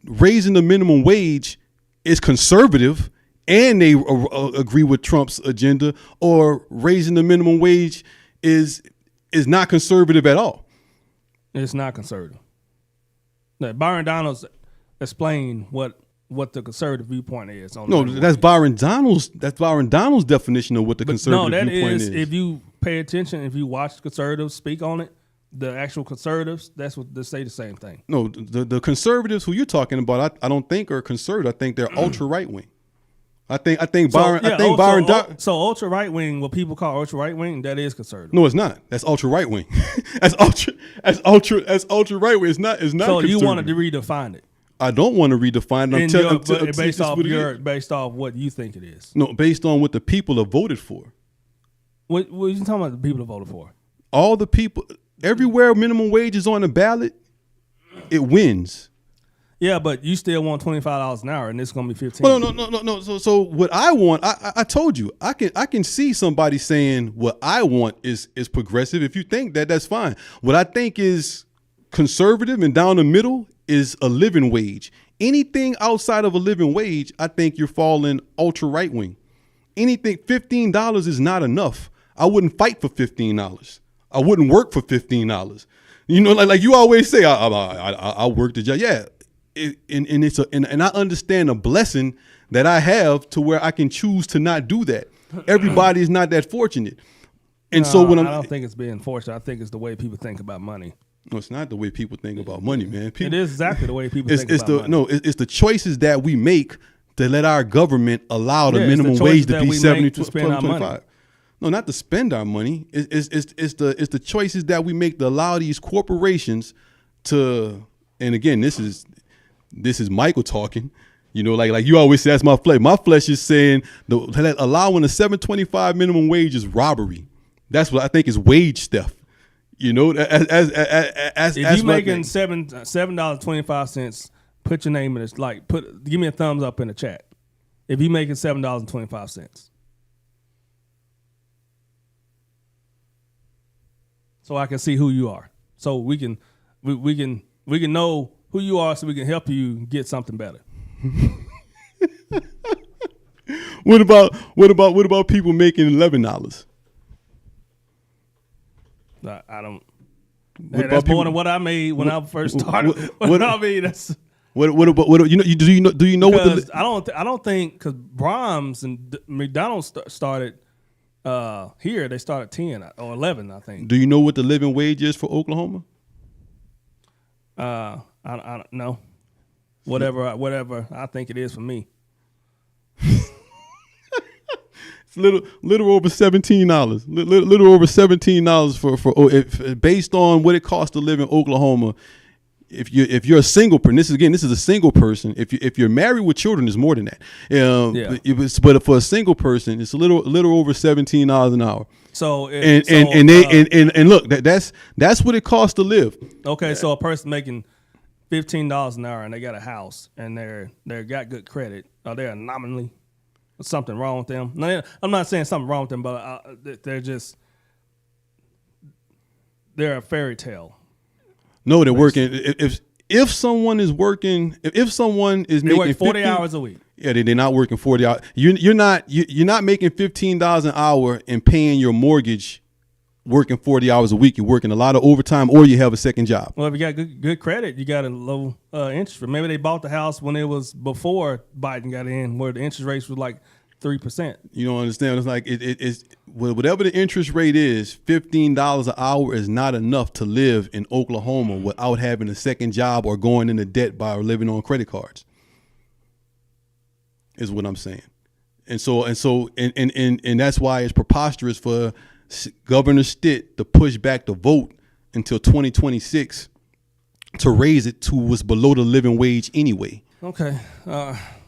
raising the minimum wage is conservative and they agree with Trump's agenda, or raising the minimum wage is not conservative at all. It's not conservative. Now, Byron Donalds explained what the conservative viewpoint is. That's Byron Donalds' definition of what the conservative viewpoint is. If you pay attention, if you watch conservatives speak on it, the actual conservatives, that's what they say the same thing. No, the conservatives who you're talking about, I don't think are conservative. I think they're ultra right wing. I think Byron. So ultra right wing, what people call ultra right wing, that is conservative. No, it's not. That's ultra right wing. That's ultra right wing. It's not. So you wanted to redefine it. I don't want to redefine it. Based off what you think it is. No, based on what the people have voted for. What are you talking about? The people have voted for? All the people, everywhere minimum wage is on the ballot, it wins. Yeah, but you still want $25 an hour, and it's going to be $15. Well, no. So what I want, I told you, I can see somebody saying what I want is progressive. If you think that, that's fine. What I think is conservative and down the middle is a living wage. Anything outside of a living wage, I think you're falling ultra right wing. Anything $15 is not enough. I wouldn't fight for $15. I wouldn't work for $15. You know, like you always say, I work the job. Yeah. And I understand the blessing that I have to where I can choose to not do that. Everybody is not that fortunate. And so when I don't think it's being fortunate. I think it's the way people think about money. No, it's not the way people think about money, man. It is exactly the way people think about money. No, it's the choices that we make to let our government allow the minimum wage to be 70 to 25. No, not to spend our money. It's the choices that we make to allow these corporations to. And again, this is Michael talking. You know, like you always say, that's my flesh. My flesh is saying allowing a $7.25 minimum wage is robbery. That's what I think is wage theft. You know, as if you making $7.25, put your name in it. Give me a thumbs up in the chat. If you making $7.25, so I can see who you are. So we can know who you are, so we can help you get something better. What about people making $11? I don't. That's more than what I made when I first started. That's. What do you know what the? I don't think because Brahms and McDonald's started here. They started 10 or 11, I think. Do you know what the living wage is for Oklahoma? I don't know. Whatever I think it is for me. It's little over $17. Little over $17 for based on what it costs to live in Oklahoma. If you're a single person, this is a single person. If you're married with children, it's more than that. But for a single person, it's a little over $17 an hour. So look, that's what it costs to live. Okay, so a person making $15 an hour and they got a house and they got good credit. Are they nominally something wrong with them? Now, I'm not saying something wrong with them, but they're a fairy tale. No, they're working. If someone is working, if someone is making 40 hours a week. Yeah, they're not working 40 hours. You're not making $15 an hour and paying your mortgage, working 40 hours a week. You're working a lot of overtime, or you have a second job. Well, if you got good credit, you got a low interest rate. Maybe they bought the house when it was before Biden got in, where the interest rates was like 3%. You don't understand. It's like it's whatever the interest rate is, $15 an hour is not enough to live in Oklahoma without having a second job or going into debt by living on credit cards. Is what I'm saying. And that's why it's preposterous for Governor Stitt to push back the vote until 2026 to raise it to what's below the living wage anyway. Okay.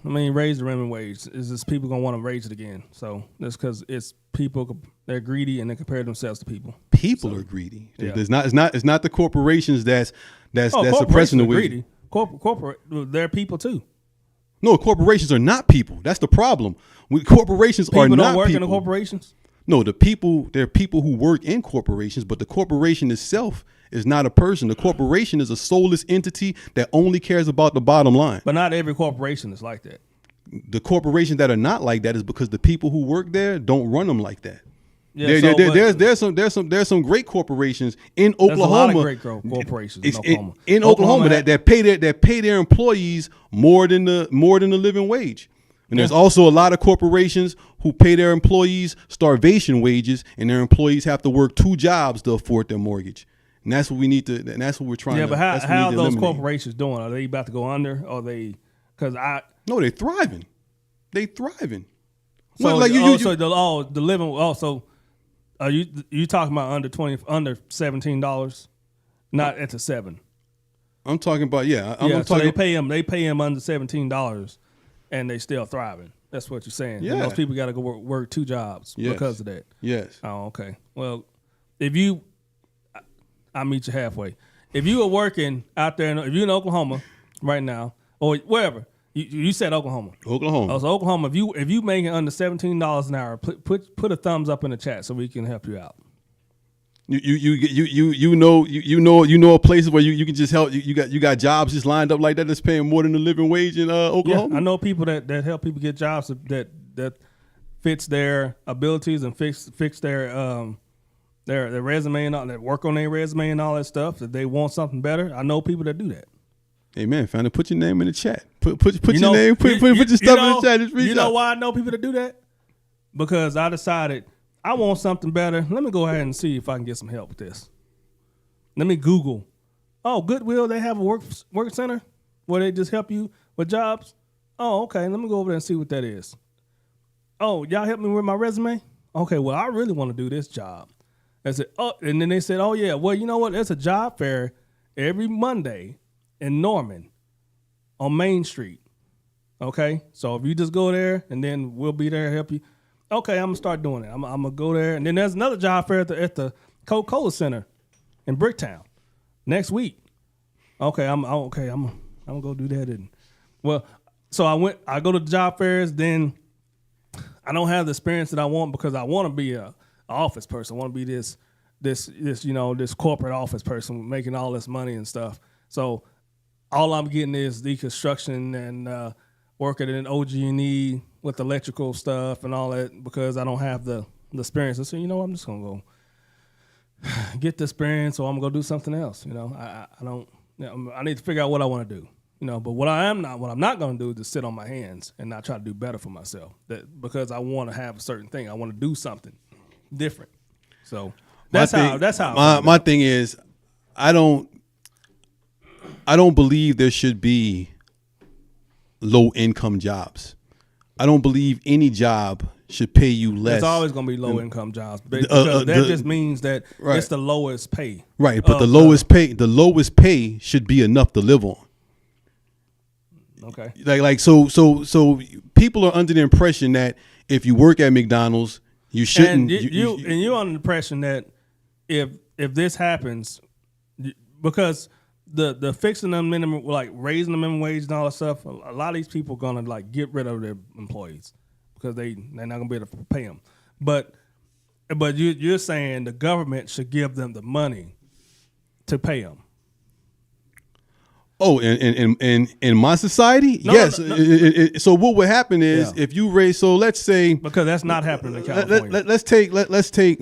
Raise the minimum wage. Is this people gonna want to raise it again? So that's because it's people. They're greedy and they compare themselves to people. People are greedy. Yeah. It's not the corporations that's corporations oppressing the are wage. greedy. Corporate, they're people too. No, corporations are not people. That's the problem. Corporations People are don't not work people. in the corporations. No, there are people who work in corporations, but the corporation itself is not a person. The corporation is a soulless entity that only cares about the bottom line. But not every corporation is like that. The corporations that are not like that is because the people who work there don't run them like that. Yeah, there's some great corporations in Oklahoma. There's a lot of great corporations in Oklahoma. In Oklahoma that pay their employees more than the living wage. And there's also a lot of corporations who pay their employees starvation wages, and their employees have to work 2 jobs to afford their mortgage. And that's what we need to. And that's what we're trying. Yeah, to, but how are those eliminate. corporations doing? Are they about to go under? Or they? No, they're thriving. They thriving. So Well, like the living. Also, are you talking about under $17, not at the 7? I'm talking about I'm so talking. they pay them under $17, and they still thriving. That's what you're saying. Yeah. And those people got to go work 2 jobs because of that. Yes. Oh, okay. Well, I'll meet you halfway. If you were working out there, if you're in Oklahoma right now, or wherever, you said Oklahoma. Oklahoma. Oh, so Oklahoma. If you making under $17 an hour, put a thumbs up in the chat so we can help you out. You know places where you can just help. You got jobs just lined up like that that's paying more than the living wage in Oklahoma. Yeah, I know people that help people get jobs that fits their abilities and fix their resume and all that, work on their resume and all that stuff. If they want something better, I know people that do that. Hey man, family, put your name in the chat. Put your name. Put your stuff in the chat. Just reach you know out. why I know people that do that? Because I decided I want something better. Let me go ahead and see if I can get some help with this. Let me Google. Oh, Goodwill, they have a work center where they just help you with jobs. Oh, okay. Let me go over there and see what that is. Oh, y'all help me with my resume? Okay, well, I really want to do this job. I said, oh, and then they said, oh yeah, well, you know what? There's a job fair every Monday in Norman on Main Street. Okay, so if you just go there and then we'll be there to help you. Okay, I'm gonna start doing it. I'm gonna go there, and then there's another job fair at the Coca-Cola Center in Bricktown next week. Okay, I'm gonna go do that. And well, so I go to the job fairs. Then I don't have the experience that I want because I want to be a office person. I want to be this corporate office person making all this money and stuff. So all I'm getting is deconstruction and working in OG&E with electrical stuff and all that because I don't have the experience. I said, you know, I'm just gonna go get the experience, or I'm gonna go do something else. You know, I don't. You know, I need to figure out what I want to do. You know, but what I'm not gonna do is just sit on my hands and not try to do better for myself. That because I want to have a certain thing, I want to do something different. So that's how. My thing is, I don't believe there should be low income jobs. I don't believe any job should pay you less. There's always going to be low income jobs because that just means that it's the lowest pay. Right, but the lowest pay should be enough to live on. Okay. Like so people are under the impression that if you work at McDonald's, you shouldn't. And you're under the impression that if this happens, because the fixing the minimum, like raising the minimum wage and all that stuff, a lot of these people are gonna like get rid of their employees because they're not gonna be able to pay them. But you're saying the government should give them the money to pay them. Oh, in my society, No, yes. no. So what would happen is if you raise, so let's say, because that's not happening in California. Let's take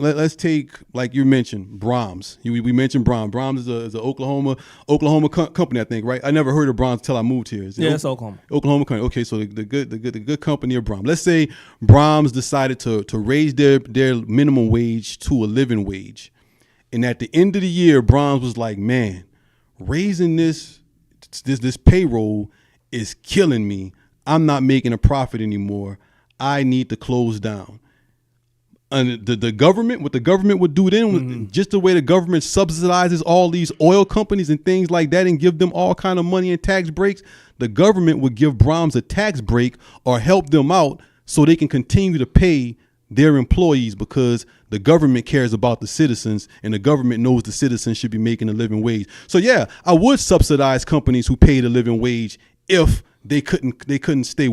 like you mentioned Brahms. We mentioned Brahms. Brahms is a Oklahoma company, I think, right? I never heard of Brahms until I moved here. It's Oklahoma. Oklahoma company. Okay, so the good company of Brahms. Let's say Brahms decided to raise their minimum wage to a living wage, and at the end of the year, Brahms was like, man, raising this payroll is killing me. I'm not making a profit anymore. I need to close down. And the government, what the government would do then, just the way the government subsidizes all these oil companies and things like that and give them all kind of money and tax breaks, the government would give Brahms a tax break or help them out so they can continue to pay their employees, because the government cares about the citizens and the government knows the citizens should be making a living wage. So yeah, I would subsidize companies who paid a living wage if they couldn't stay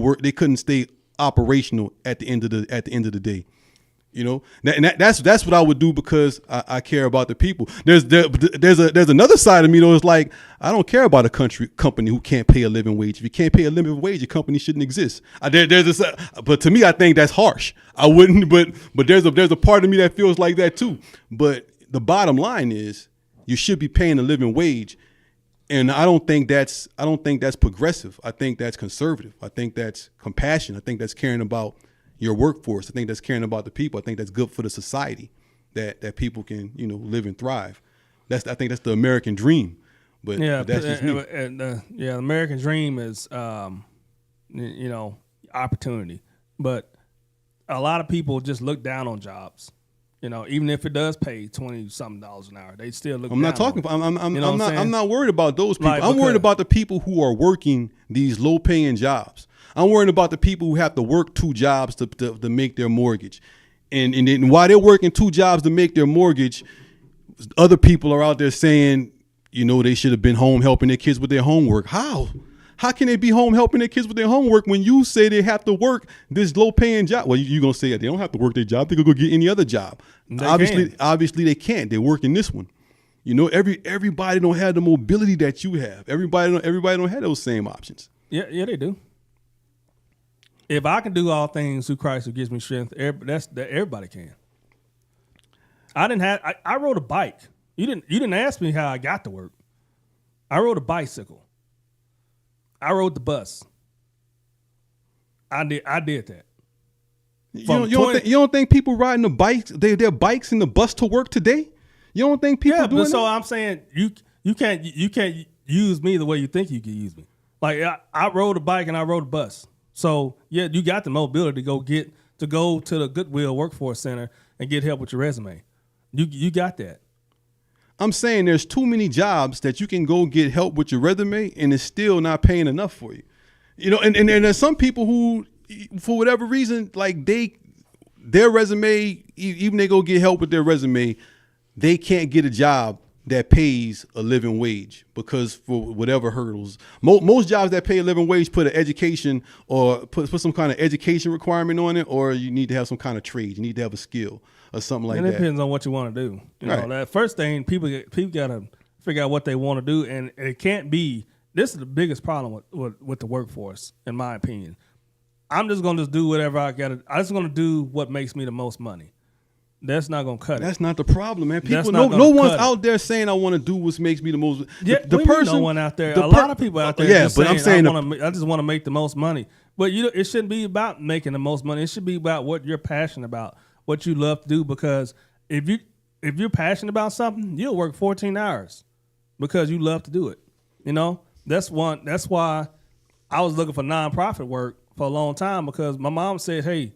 operational at the end of the day. You know, that's what I would do, because I care about the people. There's another side of me though. It's like, I don't care about a company who can't pay a living wage. If you can't pay a living wage, your company shouldn't exist. But to me, I think that's harsh. I wouldn't. But there's a part of me that feels like that too. But the bottom line is, you should be paying a living wage. And I don't think that's progressive. I think that's conservative. I think that's compassion. I think that's caring about your workforce. I think that's caring about the people. I think that's good for the society, that people can, live and thrive. I think that's the American dream. But that's just me. The American dream is, opportunity. But a lot of people just look down on jobs. Even if it does pay $20-something an hour, they still look. I'm down not talking. I'm not worried about those people. I'm worried about the people who are working these low-paying jobs. I'm worried about the people who have to work 2 jobs to make their mortgage. And then while they're working 2 jobs to make their mortgage, other people are out there saying, they should have been home helping their kids with their homework. How? How can they be home helping their kids with their homework when you say they have to work this low-paying job? Well, you're going to say they don't have to work their job. They could go get any other job. Obviously they can't. They're working this one. Everybody don't have the mobility that you have. Everybody don't have those same options. Yeah, they do. If I can do all things through Christ who gives me strength, everybody can. I rode a bike. You didn't ask me how I got to work. I rode a bicycle. I rode the bus. I did that. You don't think people riding the bikes, their bikes in the bus to work today? You don't think people doing that? So I'm saying you can't use me the way you think you can use me. Like I rode a bike and I rode a bus. So yeah, you got the mobility to go to the Goodwill Workforce Center and get help with your resume. You got that. I'm saying there's too many jobs that you can go get help with your resume and it's still not paying enough for you. And there's some people who, for whatever reason, like their resume, even they go get help with their resume, they can't get a job that pays a living wage because for whatever hurdles. Most jobs that pay a living wage put an education or put some kind of education requirement on it, or you need to have some kind of trade. You need to have a skill or something like that. And it depends on what you want to do. That first thing, people got to figure out what they want to do, and it can't be. This is the biggest problem with the workforce, in my opinion. I'm just going to do whatever I got to. I'm just going to do what makes me the most money. That's not going to cut it. That's not the problem, man. People, no one's out there saying I want to do what makes me the most. Yeah, the person, no one out there. A lot of people out there. Yeah, but I'm saying I just want to make the most money. But it shouldn't be about making the most money. It should be about what you're passionate about, what you love to do. Because if you're passionate about something, you'll work 14 hours because you love to do it. That's why I was looking for nonprofit work for a long time, because my mom said, "Hey,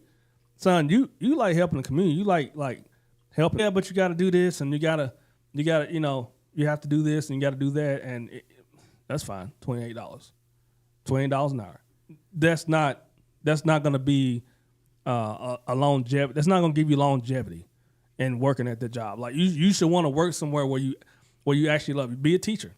son, you like helping the community. You like helping. Yeah, but you got to do this, and you gotta, you have to do this, and you got to do that, and that's fine. $28 an hour. That's not going to be a longevity. That's not going to give you longevity in working at the job. Like you should want to work somewhere where you actually love it. Be a teacher.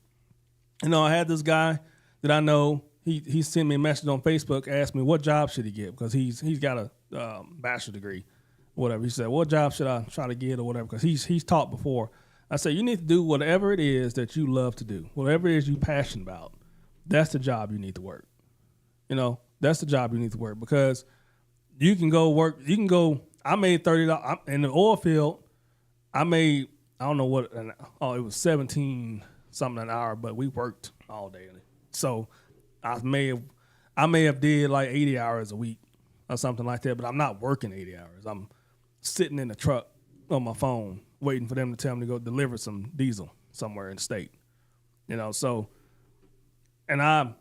I had this guy that I know. He sent me a message on Facebook, asked me what job should he get, because he's got a bachelor's degree, whatever. He said, what job should I try to get or whatever, because he's taught before. I said, you need to do whatever it is that you love to do, whatever it is you're passionate about. that's the job you need to work. That's the job you need to work, because you can go work. You can go. I made $30 in the oil field. I made, I don't know what. It was 17 something an hour, but we worked all day. So I may have did like 80 hours a week or something like that. But I'm not working 80 hours. I'm sitting in the truck on my phone waiting for them to tell me to go deliver some diesel somewhere in the state. So, and I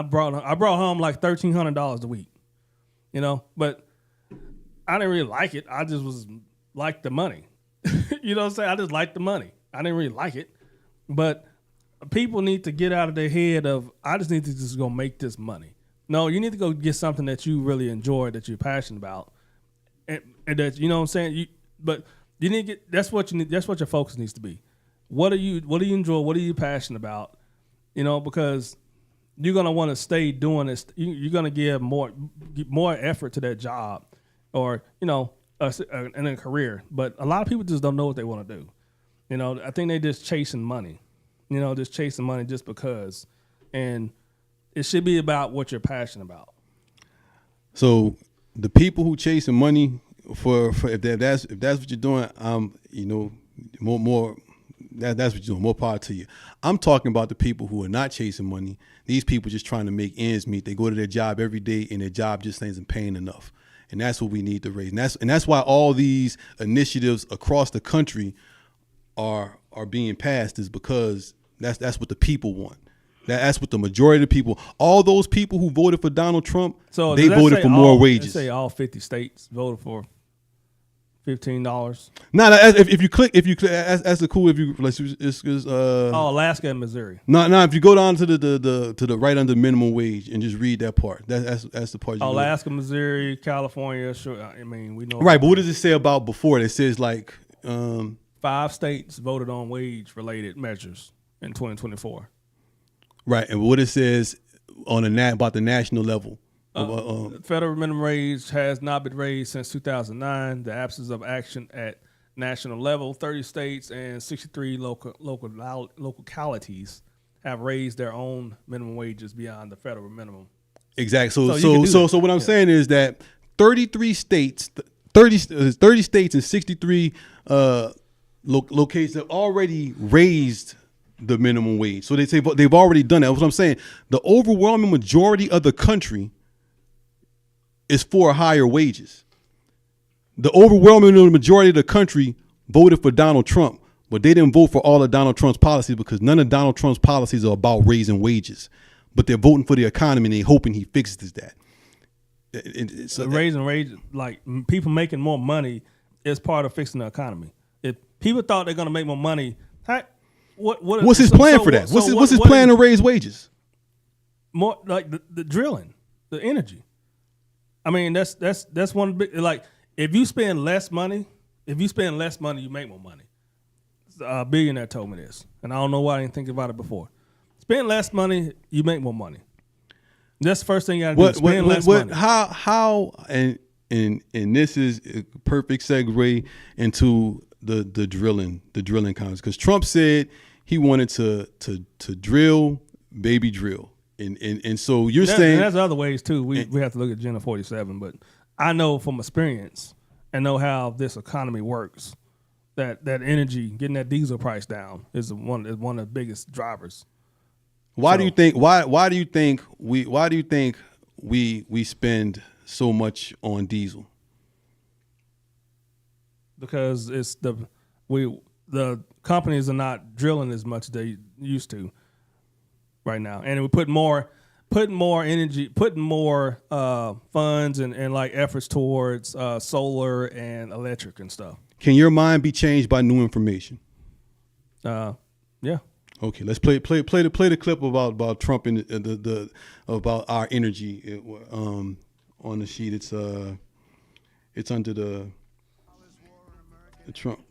brought home like $1,300 a week, but I didn't really like it. I just was like the money. You know what I'm saying? I just liked the money. I didn't really like it. But people need to get out of their head of, I just need to just go make this money. No, you need to go get something that you really enjoy, that you're passionate about. And that, you know what I'm saying? But you need to get, that's what you need, that's what your focus needs to be. What do you enjoy? What are you passionate about? Because you're gonna want to stay doing this. You're gonna give more effort to that job, or in a career. But a lot of people just don't know what they want to do. I think they just chasing money. Just chasing money just because, and it should be about what you're passionate about. So the people who chasing money for if that's what you're doing, more. That's what you're doing. More power to you. I'm talking about the people who are not chasing money. These people just trying to make ends meet. They go to their job every day, and their job just isn't paying enough. And that's what we need to raise. And that's why all these initiatives across the country are being passed, is because that's what the people want. That's what the majority of the people. All those people who voted for Donald Trump, they voted for more wages. Say all 50 states voted for $15. No, if you click, that's the cool. If you Alaska and Missouri. No, if you go down to the right under minimum wage and just read that part, that's the part. Alaska, Missouri, California. Sure, I mean we know. Right, but what does it say about before? It says like 5 states voted on wage related measures in 2024. Right, and what it says on about the national level. Federal minimum wage has not been raised since 2009. The absence of action at national level, 30 states and 63 localities have raised their own minimum wages beyond the federal minimum. Exactly. So what I'm saying is that 33 states, 30 states and 63 locations have already raised the minimum wage. So they say they've already done that. That's what I'm saying. The overwhelming majority of the country is for higher wages. The overwhelming majority of the country voted for Donald Trump, but they didn't vote for all of Donald Trump's policies, because none of Donald Trump's policies are about raising wages. But they're voting for the economy, and they're hoping he fixes that. Raising wages, like people making more money, is part of fixing the economy. If people thought they're going to make more money, what's his plan for that? What's his plan to raise wages? More like the drilling, the energy. I mean, that's one big, like, if you spend less money, you make more money. A billionaire told me this, and I don't know why I didn't think about it before. Spend less money, you make more money. That's the first thing you got to do. Spend less money. How and this is a perfect segue into the drilling conference, because Trump said he wanted to drill, baby drill. And so you're saying there's other ways too. We have to look at Agenda 47, but I know from experience and know how this economy works that energy, getting that diesel price down, is one of the biggest drivers. Why do you think we spend so much on diesel? Because it's the companies are not drilling as much as they used to right now, and we put more energy, putting more funds and like efforts towards solar and electric and stuff. Can your mind be changed by new information? Yeah. Okay, let's play the clip about Trump and the about our energy on the sheet. It's under the Trump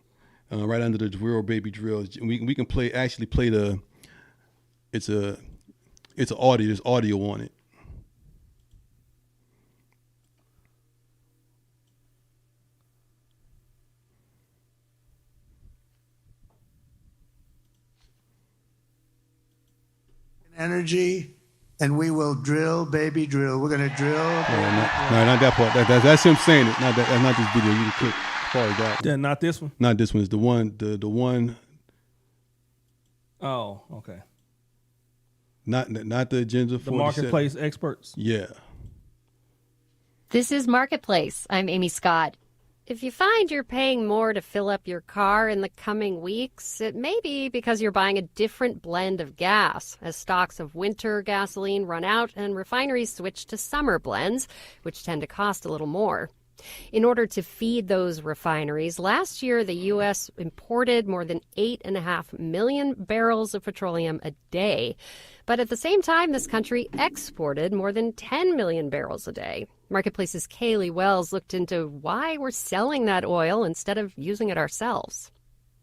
right under the drill, baby drill. We can play the. It's an audio. There's audio on it. Energy and we will drill, baby, drill. We're going to drill. No, not that part. That's him saying it. That's not this video. You can click forward that. Yeah, not this one. Not this one. It's the one. The one. Oh, okay. Not the Agenda 47. The marketplace experts. Yeah. This is Marketplace. I'm Amy Scott. If you find you're paying more to fill up your car in the coming weeks, it may be because you're buying a different blend of gas as stocks of winter gasoline run out and refineries switch to summer blends, which tend to cost a little more. In order to feed those refineries, last year the U.S. imported more than 8.5 million barrels of petroleum a day. But at the same time, this country exported more than 10 million barrels a day. Marketplace's Kaylee Wells looked into why we're selling that oil instead of using it ourselves.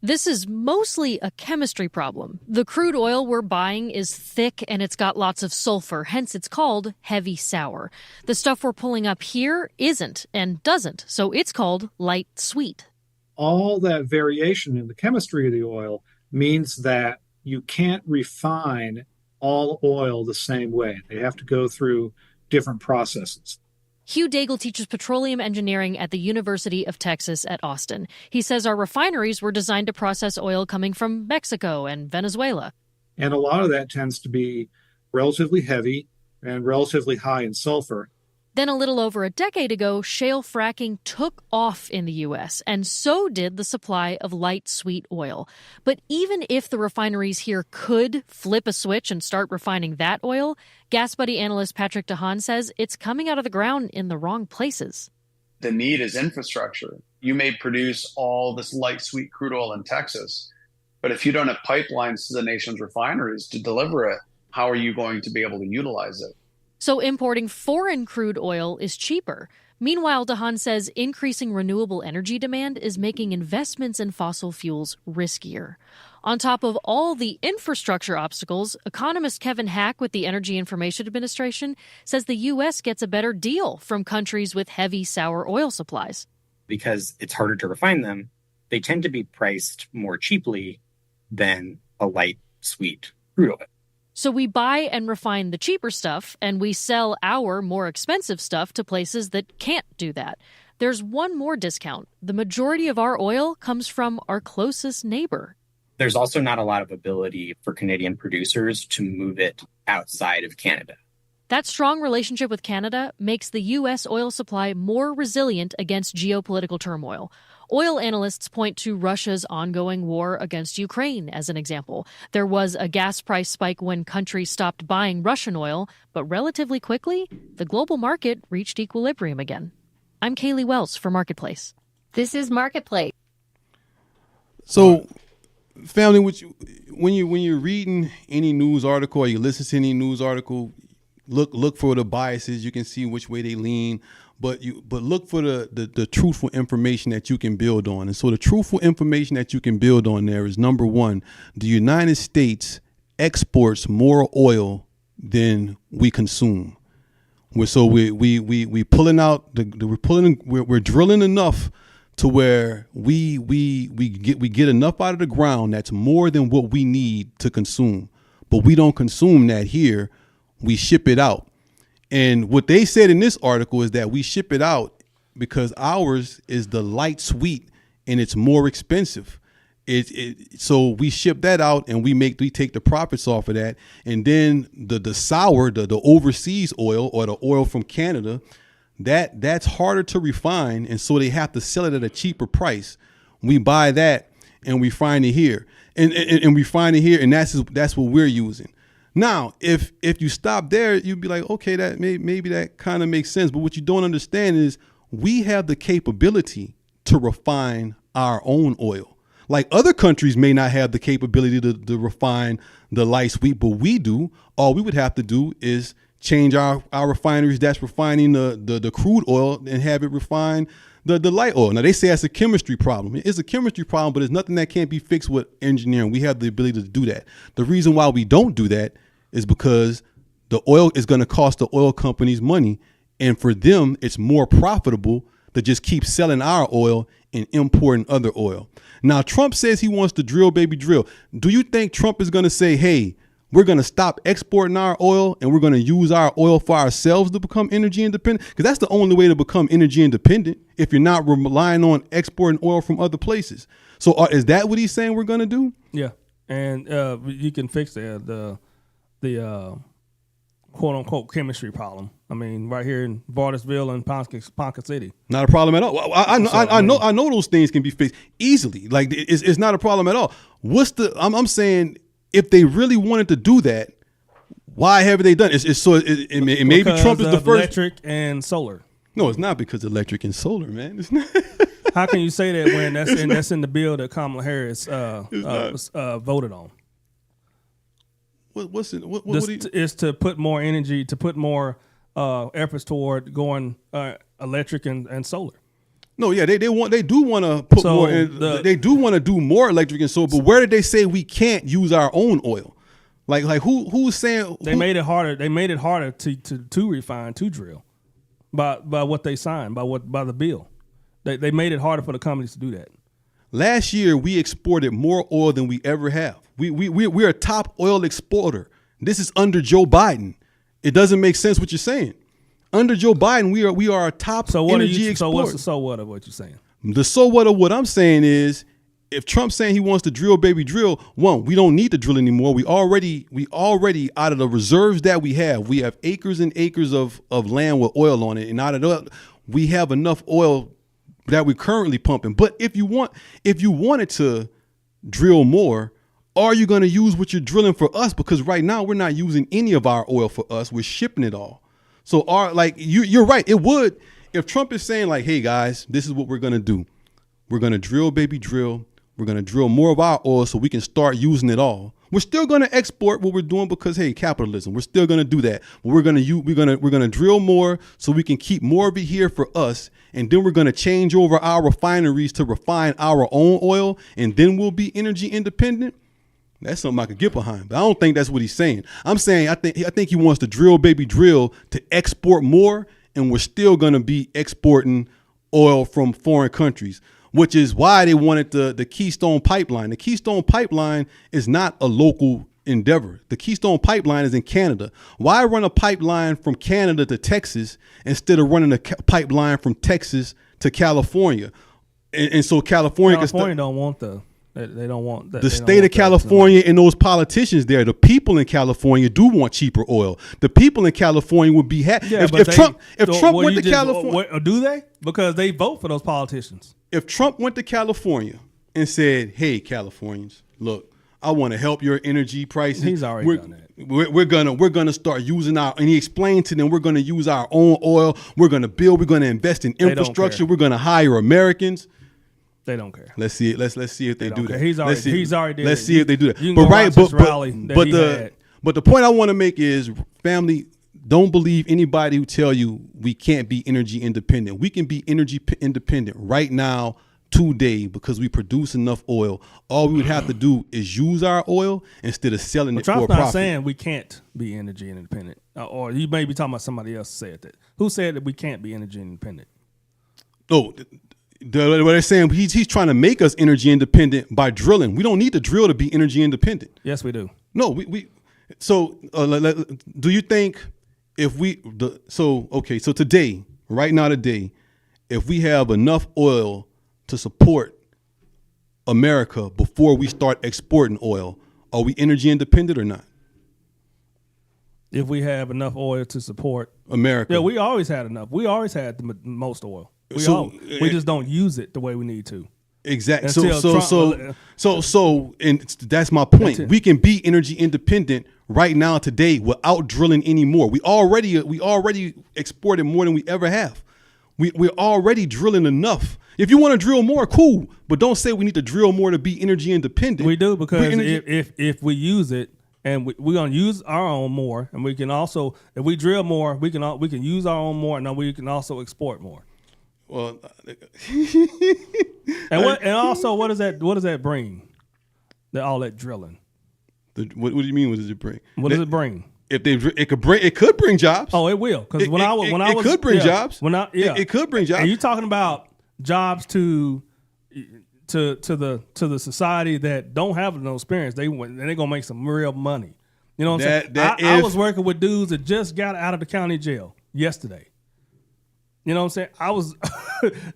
This is mostly a chemistry problem. The crude oil we're buying is thick and it's got lots of sulfur, hence it's called heavy sour. The stuff we're pulling up here isn't and doesn't, so it's called light sweet. All that variation in the chemistry of the oil means that you can't refine all oil the same way. They have to go through different processes. Hugh Daigle teaches petroleum engineering at the University of Texas at Austin. He says our refineries were designed to process oil coming from Mexico and Venezuela. And a lot of that tends to be relatively heavy and relatively high in sulfur. Then a little over a decade ago, shale fracking took off in the U.S., and so did the supply of light sweet oil. But even if the refineries here could flip a switch and start refining that oil, GasBuddy analyst Patrick DeHaan says it's coming out of the ground in the wrong places. The need is infrastructure. You may produce all this light sweet crude oil in Texas, but if you don't have pipelines to the nation's refineries to deliver it, how are you going to be able to utilize it? So importing foreign crude oil is cheaper. Meanwhile, DeHaan says increasing renewable energy demand is making investments in fossil fuels riskier. On top of all the infrastructure obstacles, economist Kevin Hack with the Energy Information Administration says the U.S. gets a better deal from countries with heavy sour oil supplies. Because it's harder to refine them, they tend to be priced more cheaply than a light, sweet crude oil. So we buy and refine the cheaper stuff, and we sell our more expensive stuff to places that can't do that. There's one more discount. The majority of our oil comes from our closest neighbor. There's also not a lot of ability for Canadian producers to move it outside of Canada. That strong relationship with Canada makes the U.S. oil supply more resilient against geopolitical turmoil. Oil analysts point to Russia's ongoing war against Ukraine as an example. There was a gas price spike when countries stopped buying Russian oil, but relatively quickly, the global market reached equilibrium again. I'm Kaylee Wells for Marketplace. This is Marketplace. So, family, when you're reading any news article or you listen to any news article, look for the biases. You can see which way they lean. But look for the truthful information that you can build on. And so the truthful information that you can build on there is, number one, the United States exports more oil than we consume. We're pulling out we're drilling enough to where we get enough out of the ground that's more than what we need to consume. But we don't consume that here. We ship it out. And what they said in this article is that we ship it out because ours is the light sweet and it's more expensive. So we ship that out and we take the profits off of that. And then the sour, the overseas oil or the oil from Canada, that's harder to refine. And so they have to sell it at a cheaper price. We buy that and refine it here and refine it here. And that's what we're using. Now, if you stop there, you'd be like, okay, that maybe that kind of makes sense. But what you don't understand is we have the capability to refine our own oil. Like other countries may not have the capability to refine the light sweet, but we do. All we would have to do is change our refineries that's refining the crude oil and have it refine the light oil. Now, they say that's a chemistry problem. It's a chemistry problem, but it's nothing that can't be fixed with engineering. We have the ability to do that. The reason why we don't do that is because the oil is going to cost the oil companies money. And for them, it's more profitable to just keep selling our oil and importing other oil. Now, Trump says he wants to drill, baby, drill. Do you think Trump is going to say, hey, we're going to stop exporting our oil and we're going to use our oil for ourselves to become energy independent? Because that's the only way to become energy independent if you're not relying on exporting oil from other places. So is that what he's saying we're going to do? Yeah, and you can fix the quote unquote chemistry problem. I mean, right here in Bartlesville and Ponca City, not a problem at all. I know those things can be fixed easily. Like it's not a problem at all. I'm saying if they really wanted to do that, why haven't they done it? It maybe Trump is the first. Electric and solar. No, it's not because of electric and solar, man. It's not. How can you say that when that's in the bill that Kamala Harris voted on? What's it? Is to put more energy, to put more efforts toward going electric and solar. No, yeah, they do want to put more. They do want to do more electric and solar, but where did they say we can't use our own oil? Like who's saying they made it harder? They made it harder to refine, to drill, by what they signed, by the bill. They made it harder for the companies to do that. Last year we exported more oil than we ever have. We're a top oil exporter. This is under Joe Biden. It doesn't make sense what you're saying. Under Joe Biden, we are a top energy exporter. So what's the so what of what you're saying? The so what of what I'm saying is, if Trump's saying he wants to drill, baby, drill. One, we don't need to drill anymore. We already out of the reserves that we have acres and acres of land with oil on it, and out of that, we have enough oil that we're currently pumping. But if you wanted to drill more, are you going to use what you're drilling for us? Because right now we're not using any of our oil for us. We're shipping it all. So you're right. It would, if Trump is saying like, hey guys, this is what we're going to do. We're going to drill, baby, drill. We're going to drill more of our oil so we can start using it all. We're still going to export what we're doing because, hey, capitalism. We're still going to do that. But we're going to drill more so we can keep more of it here for us. And then we're going to change over our refineries to refine our own oil. And then we'll be energy independent. That's something I could get behind, but I don't think that's what he's saying. I'm saying I think he wants to drill, baby, drill to export more, and we're still going to be exporting oil from foreign countries, which is why they wanted the Keystone Pipeline. The Keystone Pipeline is not a local endeavor. The Keystone Pipeline is in Canada. Why run a pipeline from Canada to Texas instead of running a pipeline from Texas to California? And so California don't want They don't want that. The state of California and those politicians there, the people in California do want cheaper oil. The people in California would be happy. Yeah, if Trump went to California. Do they? Because they vote for those politicians. If Trump went to California and said, hey, Californians, look, I want to help your energy prices. He's already done that. We're gonna start using and he explained to them, we're gonna use our own oil. We're gonna invest in infrastructure. We're gonna hire Americans. They don't care. Let's see it. Let's see if they do that. He's already. Let's see if they do that. But the point I want to make is, family, don't believe anybody who tell you we can't be energy independent. We can be energy independent right now, today, because we produce enough oil. All we would have to do is use our oil instead of selling it for a profit. Trump's not saying we can't be energy independent, or you may be talking about somebody else said that. Who said that we can't be energy independent? No. What they're saying, he's trying to make us energy independent by drilling. We don't need to drill to be energy independent. Yes, we do. No, So do you think so today, right now today, if we have enough oil to support America before we start exporting oil, are we energy independent or not? If we have enough oil to support America. Yeah, we always had enough. We always had the most oil. We just don't use it the way we need to. Exactly. So that's my point. We can be energy independent right now today without drilling anymore. We already exported more than we ever have. We're already drilling enough. If you want to drill more, cool, but don't say we need to drill more to be energy independent. We do, because if we use it, and we're gonna use our own more, and we can also, if we drill more, we can use our own more, and then we can also export more. Well, and also, what does that bring? All that drilling. What do you mean? What does it bring? What does it bring? It could bring jobs. Oh, it will. Because it could bring jobs. It could bring jobs. And you're talking about jobs to the society that don't have no experience. They're gonna make some real money. You know what I'm saying? I was working with dudes that just got out of the county jail yesterday. You know what I'm saying? I was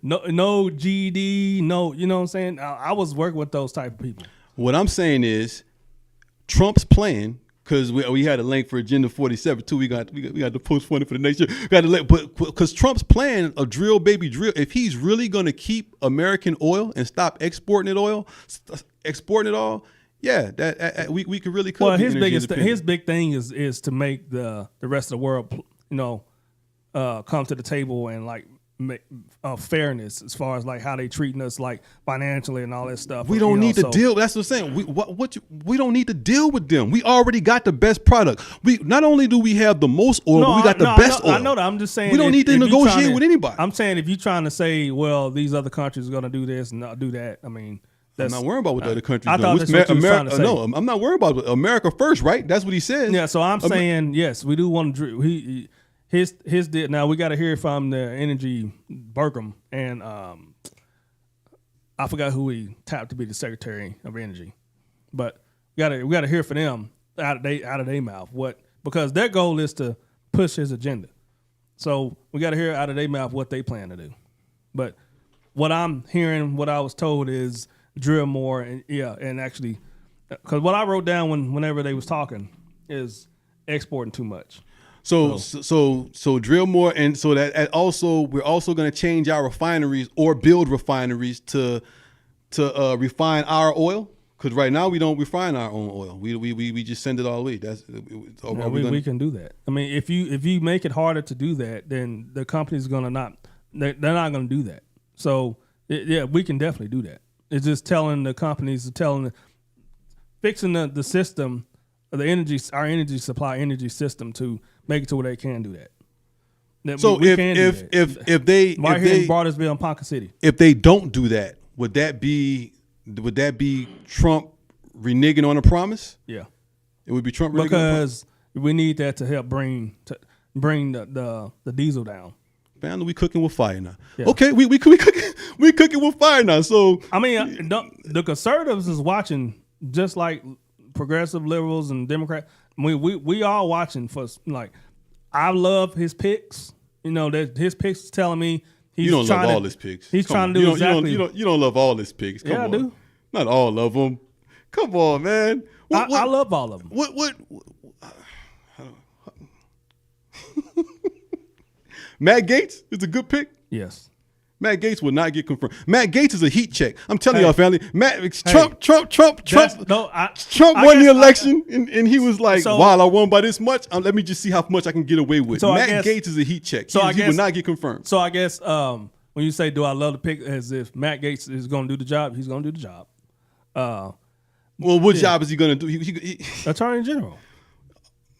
no GED, no, you know what I'm saying? I was working with those type of people. What I'm saying is Trump's plan, because we had a link for Agenda 47 too. We got the post for the next year. We got the link, but because Trump's plan of drill baby drill, if he's really going to keep American oil and stop exporting it all, yeah, that we could really. Well, his big thing is to make the rest of the world, you know, come to the table and like make fairness as far as like how they treating us like financially and all that stuff. We don't need to deal. That's what I'm saying. We don't need to deal with them. We already got the best product. We not only do we have the most oil, but we got the best oil. I know that. I'm just saying we don't need to negotiate with anybody. I'm saying if you're trying to say, well, these other countries are going to do this and not do that. I mean. I'm not worried about what the other countries do. I thought that's what you were trying to say. No, I'm not worried about America first, right? That's what he says. Yeah, so I'm saying, yes, we do want to. His did. Now we got to hear from the Energy Burkham, and I forgot who he tapped to be the Secretary of Energy, but we got to hear from them out of their mouth because their goal is to push his agenda. So we got to hear out of their mouth what they plan to do. But what I'm hearing, what I was told is drill more, and actually, because what I wrote down whenever they was talking is exporting too much. So drill more, and so that also we're also going to change our refineries or build refineries to refine our oil, because right now we don't refine our own oil. We just send it all away. We can do that. I mean, if you make it harder to do that, then the company's gonna not. They're not going to do that. So we can definitely do that. It's just telling the companies, fixing the system, our energy system to make it to where they can do that. So if they brought us in Ponca City, if they don't do that, would that be Trump reneging on a promise? Yeah, it would be Trump reneging because we need that to help bring the diesel down. Man, we cooking with fire now. Yeah. Okay, we cooking with fire now. So I mean, the conservatives is watching just like progressive liberals and Democrats. We all watching for like. I love his picks. You know that his picks is telling me he's. You don't love all his picks. He's trying to do exactly. You don't love all his picks. Come on. I do. Not all of them. Come on, man. I love all of them. What Matt Gaetz is a good pick? Yes. Matt Gaetz will not get confirmed. Matt Gaetz is a heat check. I'm telling y'all, family. Trump won the election, and he was like, while I won by this much, let me just see how much I can get away with. Matt Gaetz is a heat check. He will not get confirmed. So I guess when you say, do I love the pick, as if Matt Gaetz is going to do the job, he's going to do the job. Well, what job is he going to do? He Attorney General.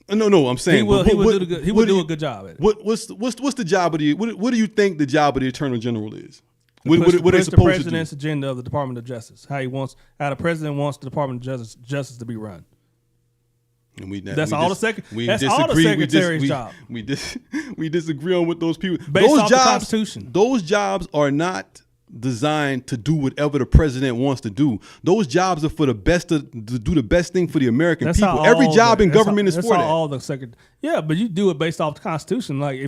No, I'm saying he will do a good job at it. What's the job of the? What do you think the job of the Attorney General is? What are they supposed the president's to do? agenda of the Department of Justice. How the president wants the Department of Justice to be run. And that's all the secretary's job. We disagree on what those people. Based off the Constitution. Those jobs are not designed to do whatever the president wants to do. Those jobs are for the best to do the best thing for the American people. Every job in government is for that. All the but you do it based off the Constitution. Like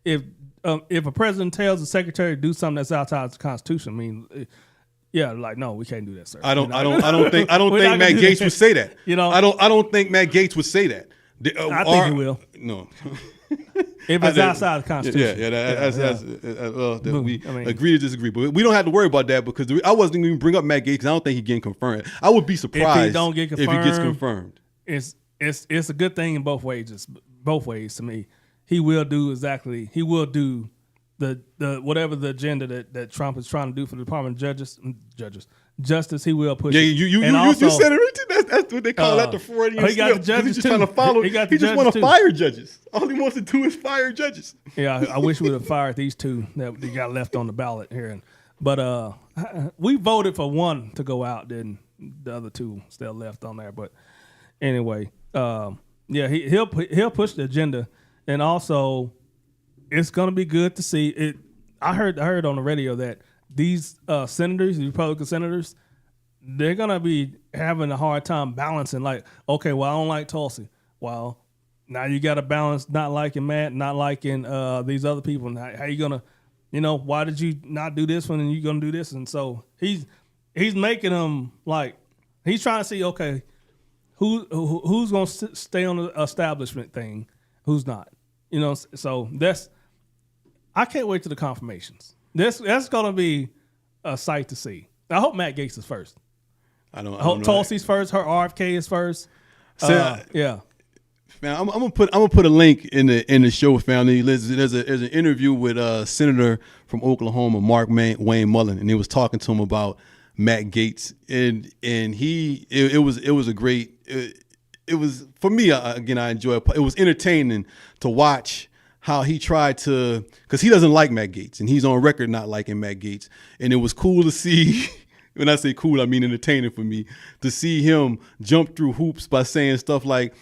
if a president tells the secretary to do something that's outside the Constitution, I mean, no, we can't do that, sir. I don't think Matt Gaetz would say that. You know, I don't think Matt Gaetz would say that. I think he will. No. If it's outside the Constitution. We agree to disagree. But we don't have to worry about that because I wasn't even bring up Matt Gaetz because I don't think he's getting confirmed. I would be surprised if he gets confirmed. It's a good thing in both ways. Both ways to me. He will do the whatever the agenda that Trump is trying to do for the Department of Justice, he will push. Yeah, you said it right. That's what they call that the Freudian. He got the judges He's just trying to follow. He just want to fire judges. All he wants to do is fire judges. Yeah, I wish we would have fired these two that they got left on the ballot here. But we voted for one to go out, then the other two still left on there. But anyway, he'll push the agenda, and also it's gonna be good to see it. I heard on the radio that these senators, the Republican senators, they're gonna be having a hard time balancing. Like, okay, well, I don't like Tulsi. Well, now you got to balance not liking Matt, not liking these other people. And how you gonna, why did you not do this one and you gonna do this? And so he's making them like he's trying to see, okay, who's gonna stay on the establishment thing, who's not, So I can't wait to the confirmations. That's gonna be a sight to see. I hope Matt Gaetz is first. I hope Tulsi's first. Her RFK is first. Yeah. Man, I'm gonna put a link in the show, family. There's an interview with Senator from Oklahoma, Mark Wayne Mullen, and he was talking to him about Matt Gaetz, and it was a great. It was for me again. I enjoy it. It was entertaining to watch how he tried to, because he doesn't like Matt Gaetz, and he's on record not liking Matt Gaetz, and it was cool to see. When I say cool, I mean entertaining for me to see him jump through hoops by saying stuff like,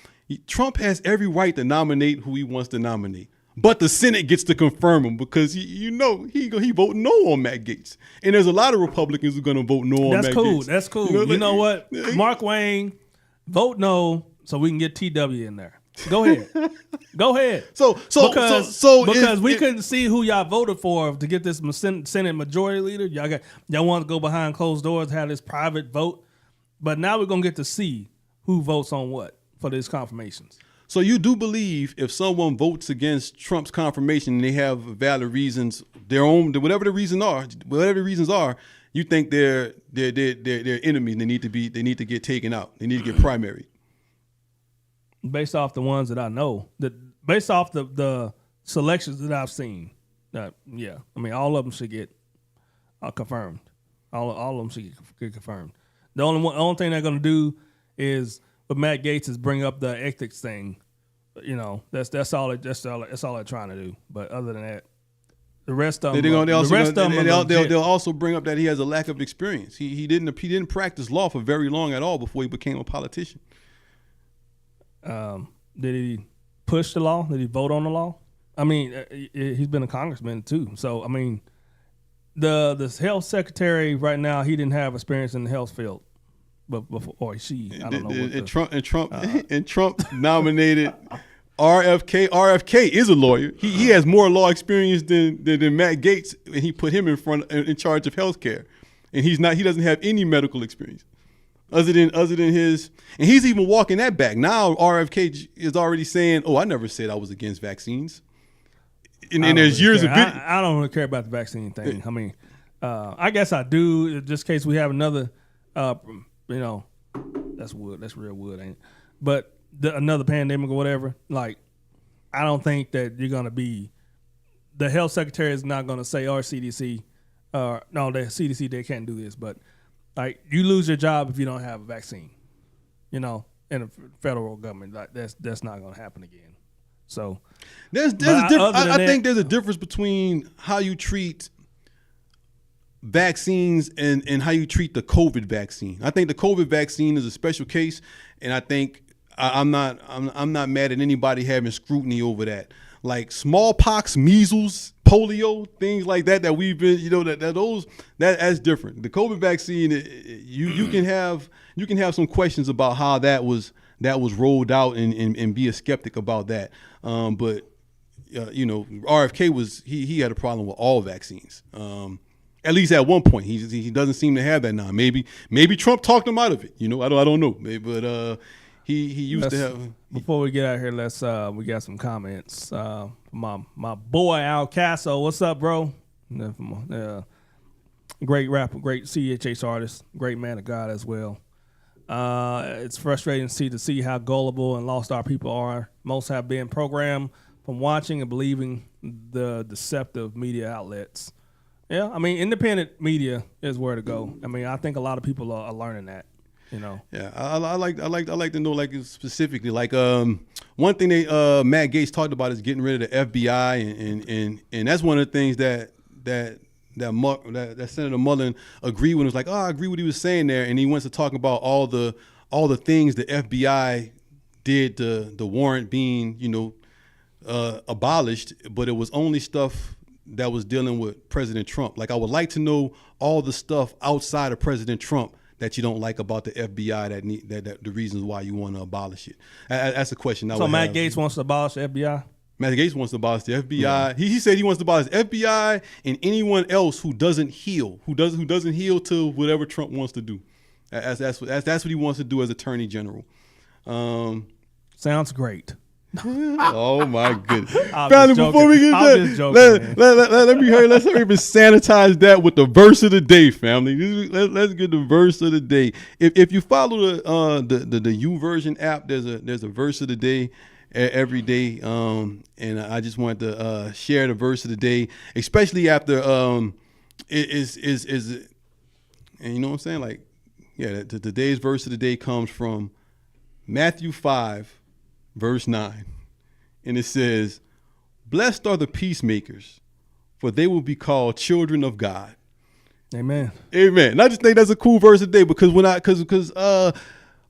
Trump has every right to nominate who he wants to nominate, but the Senate gets to confirm him because he vote no on Matt Gaetz, and there's a lot of Republicans who are going to vote no on Matt Gaetz. That's cool. You know what? Mark Wayne, vote no so we can get TW in there. Go ahead. Because we couldn't see who y'all voted for to get this Senate majority leader. Y'all want to go behind closed doors, have this private vote, but now we're gonna get to see who votes on what for these confirmations. So you do believe if someone votes against Trump's confirmation and they have valid reasons, their own, whatever the reasons are, you think they're enemies. They need to get taken out. They need to get primaried. Based off the ones that I know, based off the selections that I've seen, I mean, all of them should get confirmed. All of them should get confirmed. The only thing they're going to do is, with Matt Gaetz, is bring up the ethics thing. That's all they're trying to do. But other than that, the rest of them, they'll also bring up that he has a lack of experience. He didn't practice law for very long at all before he became a politician. Did he push the law? Did he vote on the law? I mean, he's been a congressman too. So I mean, the health secretary right now, he didn't have experience in the health field, but before I don't know. And Trump nominated RFK. RFK is a lawyer. He has more law experience than Matt Gaetz, and he put him in charge of health care, and he doesn't have any medical experience. Other than his, and he's even walking that back. Now RFK is already saying, "Oh, I never said I was against vaccines." And there's years of video. I don't really care about the vaccine thing. I mean, I guess I do, just in case we have another. That's wood. That's real wood, ain't it? But another pandemic or whatever. Like, I don't think that you're gonna be. The health secretary is not gonna say, "Our CDC, no, the CDC they can't do this," but. Like, you lose your job if you don't have a vaccine, in the federal government. Like, that's not going to happen again. So there's a difference. I think there's a difference between how you treat vaccines and how you treat the COVID vaccine. I think the COVID vaccine is a special case, and I think I'm not mad at anybody having scrutiny over that. Like smallpox, measles, polio, things like that we've been, that's different. The COVID vaccine, you can have some questions about how that was rolled out and be a skeptic about that. But RFK was he had a problem with all vaccines. At least at one point, he doesn't seem to have that now. Maybe Trump talked him out of it. I don't know. But he used to have. Before we get out here, we got some comments. My boy Al Casso, what's up, bro? Great rapper, great CHH artist, great man of God as well. It's frustrating to see how gullible and lost our people are. Most have been programmed from watching and believing the deceptive media outlets. Yeah, I mean, independent media is where to go. I mean, I think a lot of people are learning that. Yeah, I like to know, like, specifically, like one thing Matt Gaetz talked about is getting rid of the FBI, and that's one of the things that Senator Mullen agreed with. It was like, I agree with what he was saying there, and he wants to talk about all the things the FBI did, the warrant being abolished, but it was only stuff that was dealing with President Trump. Like, I would like to know all the stuff outside of President Trump that you don't like about the FBI that the reasons why you want to abolish it? That's a question. So Matt Gaetz wants to abolish the FBI? Matt Gaetz wants to abolish the FBI. Yeah. He said he wants to abolish the FBI and anyone else who doesn't heal, who doesn't heal to whatever Trump wants to do. That's what he wants to do as Attorney General. Sounds great. Oh my goodness! Family, before we get that, let's hurry up and sanitize that with the verse of the day, family. Let's get the verse of the day. If you follow the YouVersion app, there's a verse of the day every day, and I just wanted to share the verse of the day, especially after and you know what I'm saying? Like, yeah, today's verse of the day comes from Matthew 5. Verse 9, and it says, "Blessed are the peacemakers, for they will be called children of God." Amen. Amen. And I just think that's a cool verse today because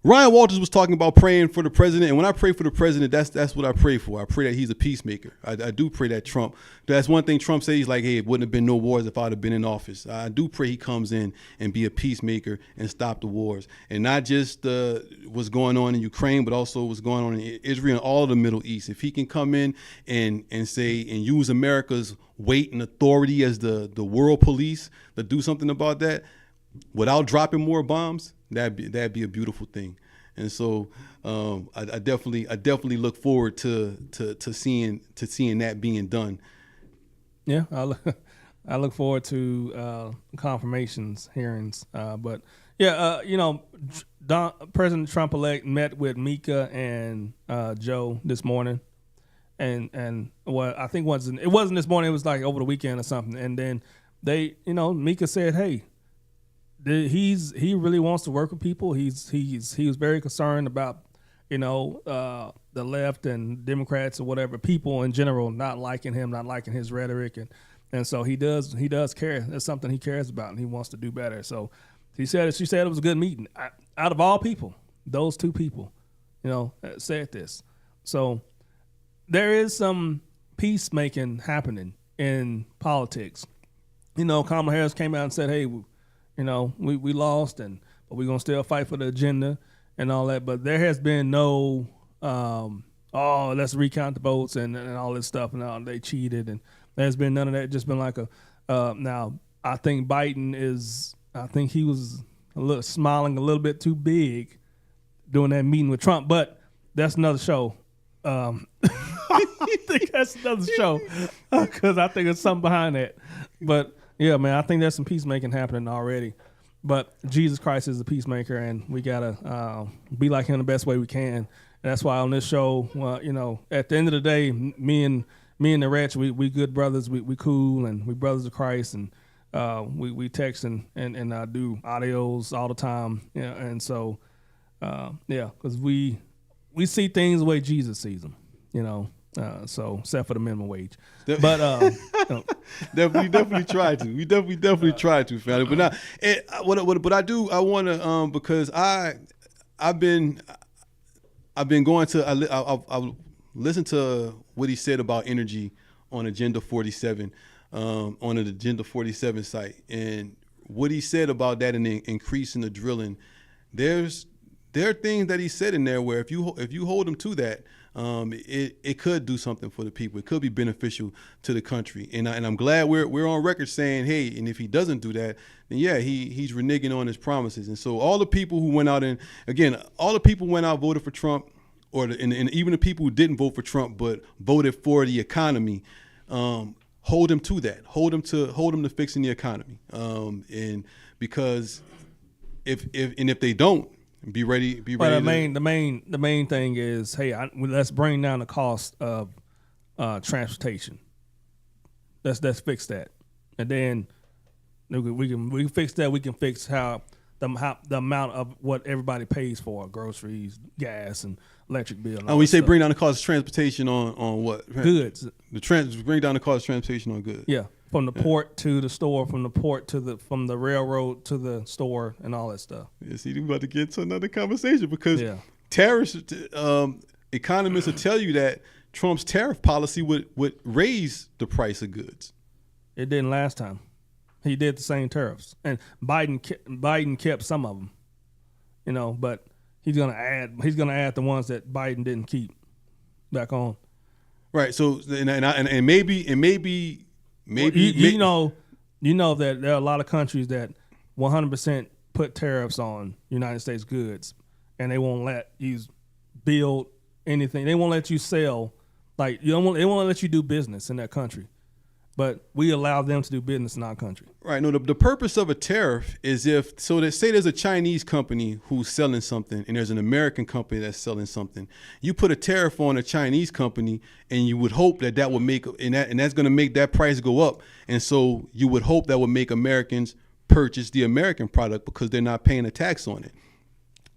Ryan Walters was talking about praying for the president, and when I pray for the president, that's what I pray for. I pray that he's a peacemaker. I do pray that Trump. That's one thing Trump says. He's like, hey, it wouldn't have been no wars if I'd have been in office. I do pray he comes in and be a peacemaker and stop the wars, and not just what's going on in Ukraine, but also what's going on in Israel and all of the Middle East. If he can come in and say and use America's weight and authority as the world police to do something about that without dropping more bombs, that'd be a beautiful thing. And so I definitely look forward to seeing that being done. Yeah, I look forward to confirmations, hearings. But yeah, President Trump-elect met with Mika and Joe this morning, and what I think it wasn't this morning. It was like over the weekend or something. And then Mika said, hey, he really wants to work with people. He was very concerned about the left and Democrats or whatever, people in general not liking him, not liking his rhetoric, and so he does care. That's something he cares about, and he wants to do better. So she said it was a good meeting. Out of all people, those two people, said this. So there is some peacemaking happening in politics. Kamala Harris came out and said, hey, we lost, but we're going to still fight for the agenda and all that. But there has been no, let's recount the votes and all this stuff, and they cheated. And there's been none of that. Just been like now, I think Biden he was smiling a little bit too big during that meeting with Trump. But that's another show. I think that's another show because I think there's something behind that. But yeah, man, I think there's some peacemaking happening already. But Jesus Christ is a peacemaker, and we gotta be like him the best way we can. And that's why on this show, at the end of the day, me and the Wretch, we good brothers. We cool, and we brothers of Christ, and we text and do audios all the time. Yeah, and so because we see things the way Jesus sees them. So except for the minimum wage, but we definitely try to. We definitely try to, family. But now, but I do. I want to because I've been going to. I listened to what he said about energy on Agenda 47, on the Agenda 47 site, and what he said about that and the increase in the drilling. There are things that he said in there where if you hold him to that. It could do something for the people. It could be beneficial to the country, and I'm glad we're on record saying, hey, and if he doesn't do that, then yeah, he's reneging on his promises. And so all the people who went out voted for Trump, and even the people who didn't vote for Trump but voted for the economy, hold him to that. Hold him to fixing the economy. And because if they don't. Be ready. But the main thing is, hey, let's bring down the cost of transportation. Let's fix that, and then we can fix that. We can fix how the amount of what everybody pays for groceries, gas, and electric bill. And we say bring down the cost of transportation on what goods. Bring down the cost of transportation on goods. Yeah. From the port to the store, from the railroad to the store, and all that stuff. Yeah, see, we're about to get to another conversation because tariffs. Economists will tell you that Trump's tariff policy would raise the price of goods. It didn't last time. He did the same tariffs, and Biden kept some of them. But he's gonna add the ones that Biden didn't keep back on. Right. So and maybe you know that there are a lot of countries that 100% put tariffs on United States goods, and they won't let you build anything. They won't let you sell. Like they won't let you do business in that country. But we allow them to do business in our country. Right. No, the purpose of a tariff is say there's a Chinese company who's selling something and there's an American company that's selling something. You put a tariff on a Chinese company and you would hope that would make, and that's going to make that price go up. And so you would hope that would make Americans purchase the American product because they're not paying a tax on it.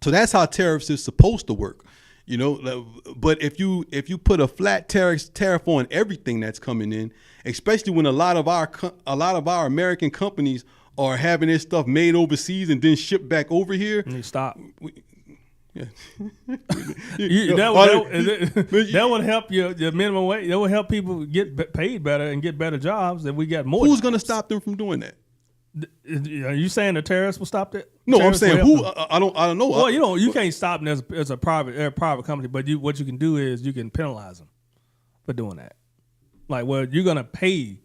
So that's how tariffs is supposed to work. But if you put a flat tariff on everything that's coming in, especially when a lot of our American companies are having their stuff made overseas and then shipped back over here, and you stop. Yeah. That would help your minimum wage. That would help people get paid better and get better jobs. If we got more, who's going to stop them from doing that? Are you saying the tariffs will stop that? No, I'm saying who. I don't know. Well, you can't stop them as a private company, but what you can do is you can penalize them for doing that. Like, well, you're gonna pay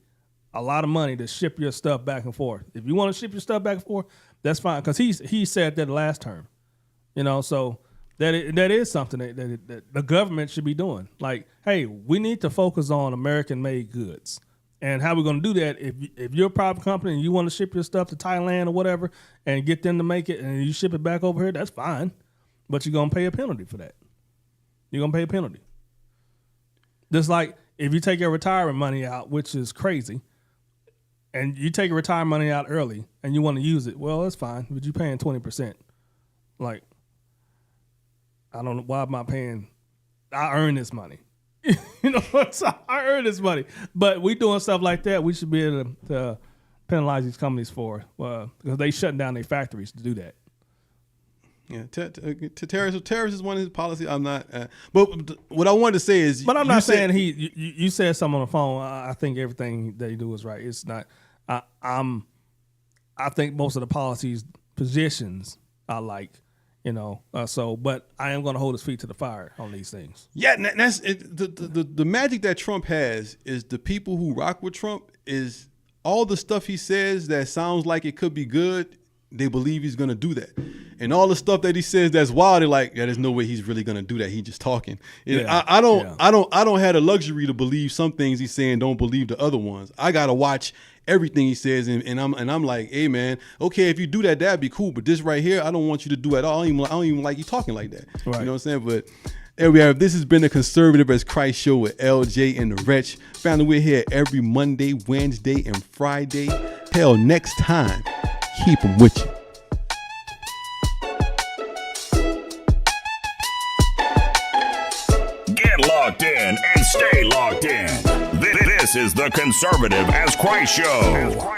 a lot of money to ship your stuff back and forth. If you want to ship your stuff back and forth, that's fine, because he said that last term. So that is something that the government should be doing. Like, hey, we need to focus on American-made goods. And how we're going to do that, if you're a private company and you want to ship your stuff to Thailand or whatever and get them to make it and you ship it back over here, that's fine. But you're going to pay a penalty for that. You're going to pay a penalty. Just like if you take your retirement money out, which is crazy, and you take your retirement money out early and you want to use it, well, that's fine, but you're paying 20%. Like, I don't know, why am I paying? I earn this money. So I earn this money. But we doing stuff like that, we should be able to penalize these companies for, because they shutting down their factories to do that. Yeah, terrorist is one of his policies. I'm not, but what I wanted to say is, but I'm not saying you said something on the phone. I think everything that you do is right. It's not. I think most of the policies positions I like. But I am going to hold his feet to the fire on these things. Yeah, that's it. The magic that Trump has is the people who rock with Trump is all the stuff he says that sounds like it could be good. They believe he's going to do that. And all the stuff that he says that's wild, they're like, yeah, there's no way he's really going to do that. He's just talking. I don't have the luxury to believe some things he's saying, don't believe the other ones. I got to watch everything he says, and I'm like, hey man, okay, if you do that, that'd be cool. But this right here, I don't want you to do at all. I don't even like you talking like that. Right. You know what I'm saying? But there we have. This has been the Conservative as Christ show with LJ and the Wretch. Family, we're here every Monday, Wednesday, and Friday. Till next time, keep them with you. Get locked in and stay locked in. This is the Conservative as Christ show.